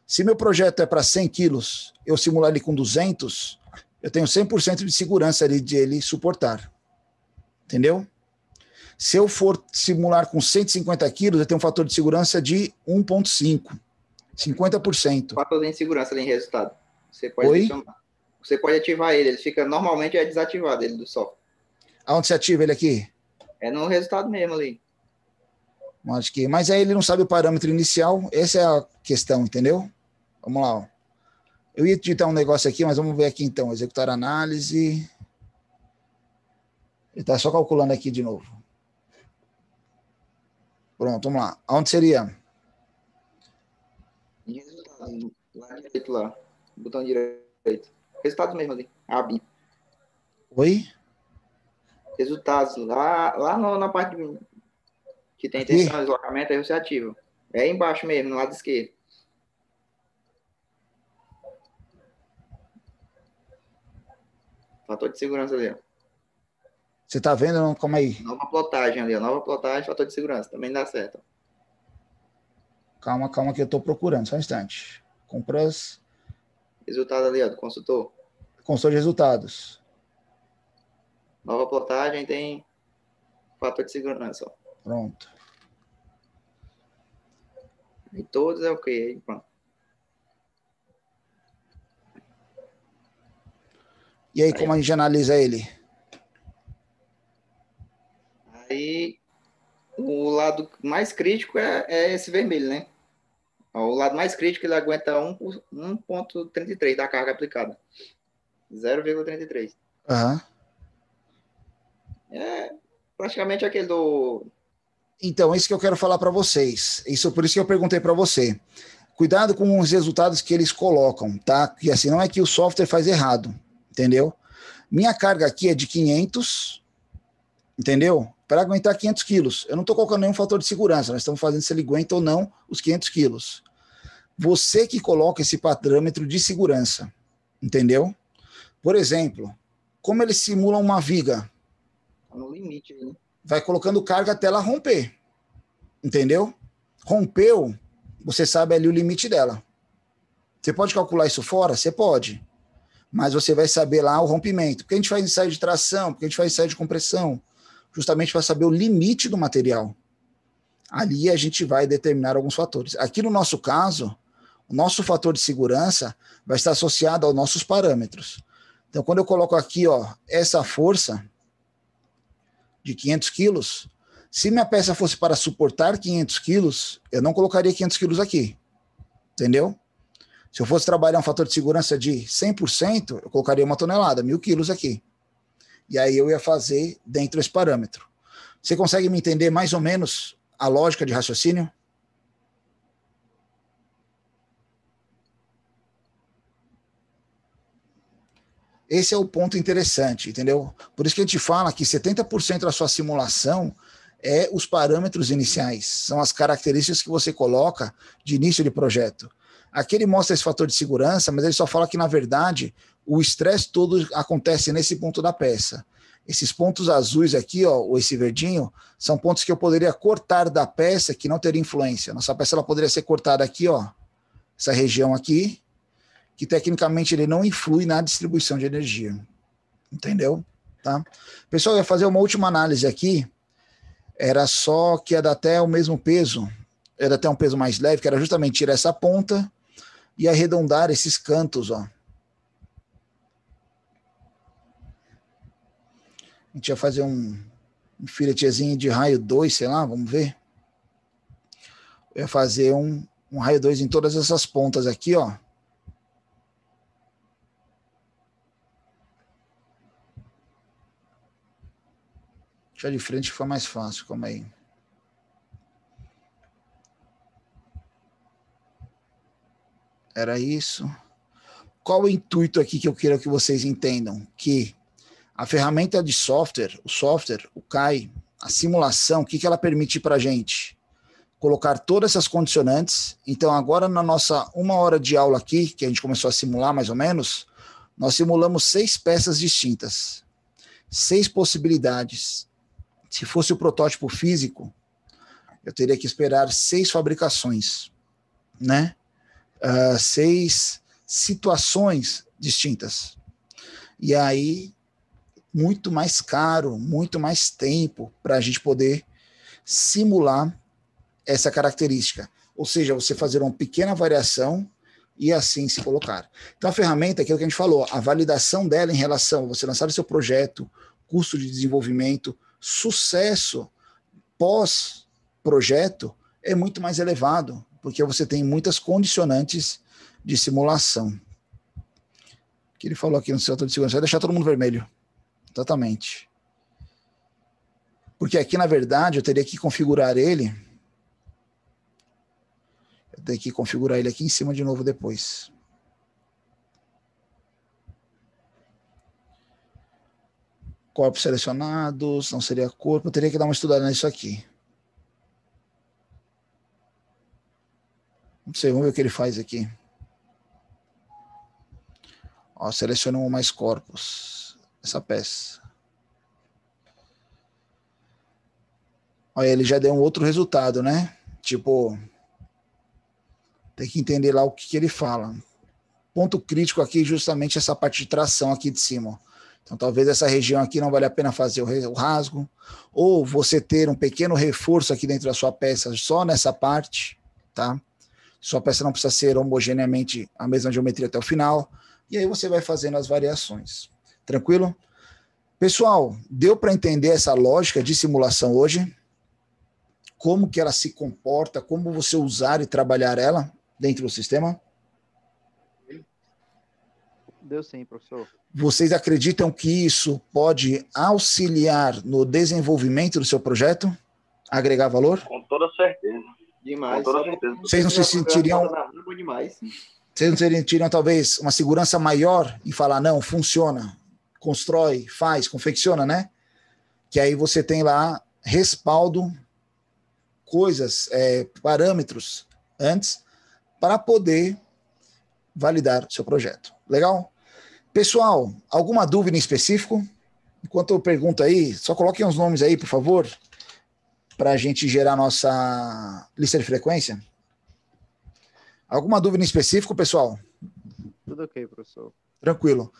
Se meu projeto é para 100 quilos, eu simular ele com 200, eu tenho 100% de segurança ali de ele suportar. Entendeu? Se eu for simular com 150 quilos, eu tenho um fator de segurança de 1,5. 50%. Fator de segurança ali em resultado. Você pode adicionar. Você pode ativar ele fica normalmente desativado ele do software. Aonde você ativa ele aqui? É no resultado mesmo ali. Acho que, mas aí ele não sabe o parâmetro inicial, essa é a questão, entendeu? Vamos lá, ó. Eu ia digitar um negócio aqui, mas vamos ver aqui então, executar análise. Ele está só calculando aqui de novo. Pronto, vamos lá. Aonde seria? Resultado, lá direito lá, botão direito. Resultados mesmo ali, AB. Oi? Resultados, na parte que tem Aqui? intenção, deslocamento, aí você ativa. É aí embaixo mesmo, no lado esquerdo. Fator de segurança ali, ó. Você está vendo? Não? Calma aí. Nova plotagem ali, ó. Nova plotagem, fator de segurança. Também dá certo. Calma, calma que eu estou procurando, só um instante. Compras, Resultado ali, ó, do consultor. consultor de resultados. Nova plotagem tem fator de segurança, ó. Pronto. E todos é o quê? Aí, pronto. E aí, como a gente analisa ele? Aí, o lado mais crítico é esse vermelho, né? Ó, o lado mais crítico, ele aguenta 1,33 da carga aplicada. 0,33. Aham. É praticamente aquele do... Então, isso que eu quero falar para vocês. Isso por isso que eu perguntei para você. Cuidado com os resultados que eles colocam, tá? Que assim, não é que o software faz errado, entendeu? Minha carga aqui é de 500, entendeu? Para aguentar 500 quilos. Eu não estou colocando nenhum fator de segurança, nós estamos fazendo se ele aguenta ou não os 500 quilos. Você que coloca esse parâmetro de segurança, entendeu? Por exemplo, como ele simula uma viga? No limite, né? Vai colocando carga até ela romper, entendeu? Rompeu, você sabe ali o limite dela. Você pode calcular isso fora? Você pode. Mas você vai saber lá o rompimento. Porque a gente faz ensaio de tração, porque a gente faz ensaio de compressão, justamente para saber o limite do material. Ali a gente vai determinar alguns fatores. Aqui no nosso caso, o nosso fator de segurança vai estar associado aos nossos parâmetros. Então, quando eu coloco aqui, ó, essa força de 500 quilos, se minha peça fosse para suportar 500 quilos, eu não colocaria 500 quilos aqui. Entendeu? Se eu fosse trabalhar um fator de segurança de 100%, eu colocaria 1 tonelada, 1.000 quilos aqui. E aí eu ia fazer dentro desse parâmetro. Você consegue me entender mais ou menos a lógica de raciocínio? Esse é o ponto interessante, entendeu? Por isso que a gente fala que 70% da sua simulação é os parâmetros iniciais, são as características que você coloca de início de projeto. Aqui ele mostra esse fator de segurança, mas ele só fala que, na verdade, o estresse todo acontece nesse ponto da peça. Esses pontos azuis aqui, ó, ou esse verdinho, são pontos que eu poderia cortar da peça que não teria influência. Nossa peça ela poderia ser cortada aqui, ó, essa região aqui, que tecnicamente ele não influi na distribuição de energia. Entendeu? Tá? Pessoal, eu ia fazer uma última análise aqui, era só que ia dar até o mesmo peso, era até um peso mais leve, que era justamente tirar essa ponta e arredondar esses cantos, ó. A gente ia fazer um filetezinho de raio 2, sei lá, vamos ver. Eu ia fazer um raio 2 em todas essas pontas aqui, ó. Deixa de frente que foi mais fácil, calma aí. Era isso. Qual o intuito aqui que eu quero que vocês entendam? Que a ferramenta de software, o CAI, a simulação, o que ela permite para a gente? Colocar todas essas condicionantes. Então, agora na nossa 1 hora de aula aqui, que a gente começou a simular mais ou menos, nós simulamos 6 peças distintas, 6 possibilidades. Se fosse o protótipo físico, eu teria que esperar 6 fabricações, né? 6 situações distintas. E aí, muito mais caro, muito mais tempo para a gente poder simular essa característica. Ou seja, você fazer uma pequena variação e assim se colocar. Então, a ferramenta, aquilo que a gente falou, a validação dela em relação a você lançar o seu projeto, custo de desenvolvimento, sucesso pós projeto é muito mais elevado, porque você tem muitas condicionantes de simulação. O que ele falou aqui no setor de segurança? Vai deixar todo mundo vermelho. Exatamente. Porque aqui, na verdade, eu teria que configurar ele. Eu teria que configurar ele aqui em cima de novo depois. Corpos selecionados, não seria corpo. Eu teria que dar uma estudada nisso aqui. Não sei, vamos ver o que ele faz aqui. Ó, seleciona um mais corpos. Essa peça. Olha, ele já deu um outro resultado, né? Tipo, tem que entender lá o que ele fala. Ponto crítico aqui, justamente essa parte de tração aqui de cima. Então, talvez essa região aqui não vale a pena fazer o rasgo, ou você ter um pequeno reforço aqui dentro da sua peça, só nessa parte, tá? Sua peça não precisa ser homogeneamente a mesma geometria até o final, e aí você vai fazendo as variações. Tranquilo? Pessoal, deu para entender essa lógica de simulação hoje? Como que ela se comporta, como você usar e trabalhar ela dentro do sistema? Deu sim, professor. Vocês acreditam que isso pode auxiliar no desenvolvimento do seu projeto? Agregar valor? Com toda certeza. Demais. Com toda certeza. Vocês não se sentiriam... Demais. Vocês não sentiriam, talvez, uma segurança maior em falar, não, funciona, constrói, faz, confecciona, né? Que aí você tem lá respaldo, coisas, parâmetros antes, para poder validar o seu projeto. Legal? Pessoal, alguma dúvida em específico? Enquanto eu pergunto aí, só coloquem os nomes aí, por favor, para a gente gerar nossa lista de frequência. Alguma dúvida em específico, pessoal? Tudo ok, professor. Tranquilo.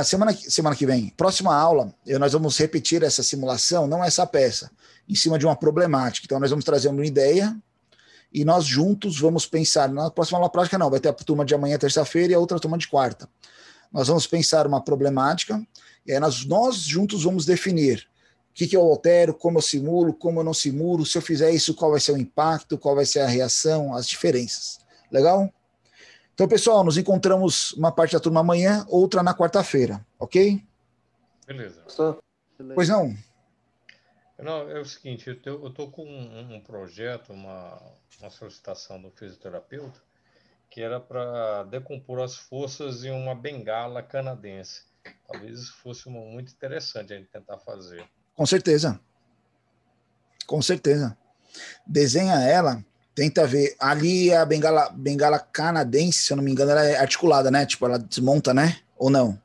Semana que vem, próxima aula, nós vamos repetir essa simulação, não essa peça, em cima de uma problemática. Então, nós vamos trazer uma ideia e nós juntos vamos pensar. Na próxima aula prática, não, vai ter a turma de amanhã, terça-feira, e a outra turma de quarta. Nós vamos pensar uma problemática e aí nós juntos vamos definir o que eu altero, como eu simulo, como eu não simulo, se eu fizer isso, qual vai ser o impacto, qual vai ser a reação, as diferenças. Legal? Então, pessoal, nos encontramos uma parte da turma amanhã, outra na quarta-feira, ok? Beleza. Pois não? Não, é o seguinte, eu estou com um projeto, uma solicitação do fisioterapeuta, que era para decompor as forças em uma bengala canadense. Talvez isso fosse muito interessante a gente tentar fazer. Com certeza. Com certeza. Desenha ela, tenta ver. Ali a bengala canadense, se eu não me engano, ela é articulada, né? Tipo, ela desmonta, né? Ou não?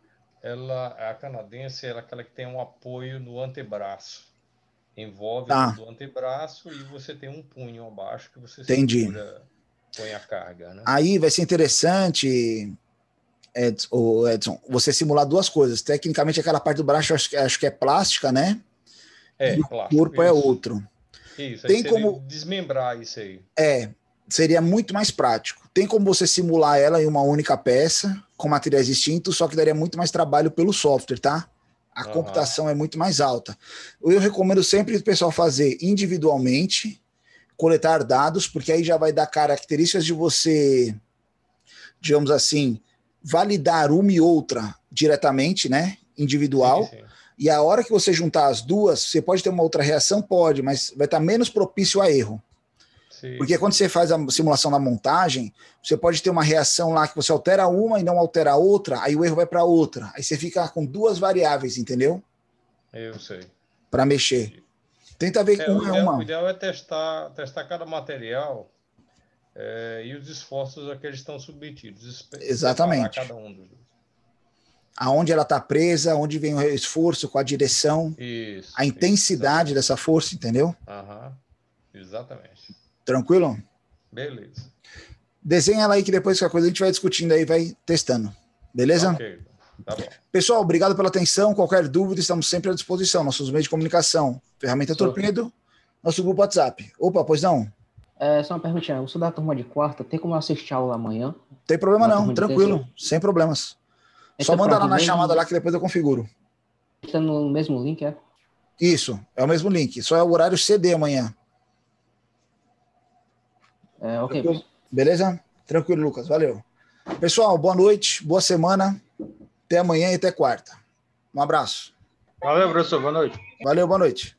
A canadense é aquela que tem um apoio no antebraço. Envolve o antebraço e você tem um punho abaixo que você segura, põe a carga, né? Aí vai ser interessante, Edson, você simular duas coisas. Tecnicamente, aquela parte do braço acho que é plástica, né? E o corpo é outro. Isso, tem como desmembrar isso aí. Seria muito mais prático. Tem como você simular ela em uma única peça, com materiais distintos, só que daria muito mais trabalho pelo software, tá? A computação é muito mais alta. Eu recomendo sempre o pessoal fazer individualmente, coletar dados, porque aí já vai dar características de você, digamos assim, validar uma e outra diretamente, né? Individual. Sim. E a hora que você juntar as duas, você pode ter uma outra reação? Pode, mas vai estar menos propício a erro. Sim. Porque quando você faz a simulação da montagem, você pode ter uma reação lá que você altera uma e não altera a outra, aí o erro vai para outra. Aí você fica com duas variáveis, entendeu? Eu sei. Para mexer. Tenta ver uma. O ideal é testar cada material e os esforços a que eles estão submetidos. Exatamente. Cada um dos dois. Aonde ela está presa, onde vem o esforço com a direção, a intensidade dessa força, entendeu? Exatamente. Tranquilo? Beleza. Desenha ela aí que depois qualquer coisa a gente vai discutindo aí, vai testando. Beleza? Ok, tá bom. Pessoal, obrigado pela atenção. Qualquer dúvida, estamos sempre à disposição. Nossos meios de comunicação, ferramenta Torpedo, nosso grupo WhatsApp. Opa, pois não? Só uma perguntinha. Eu sou da turma de quarta, tem como eu assistir a aula amanhã? Tem problema não, tranquilo, sem problemas. Só manda lá na chamada lá que depois eu configuro. Está no mesmo link, é? Isso, é o mesmo link. Só é o horário CD amanhã. Ok, Tranquilo? Beleza? Tranquilo, Lucas. Valeu. Pessoal, boa noite, boa semana. Até amanhã e até quarta. Um abraço. Valeu, professor. Boa noite. Valeu, boa noite.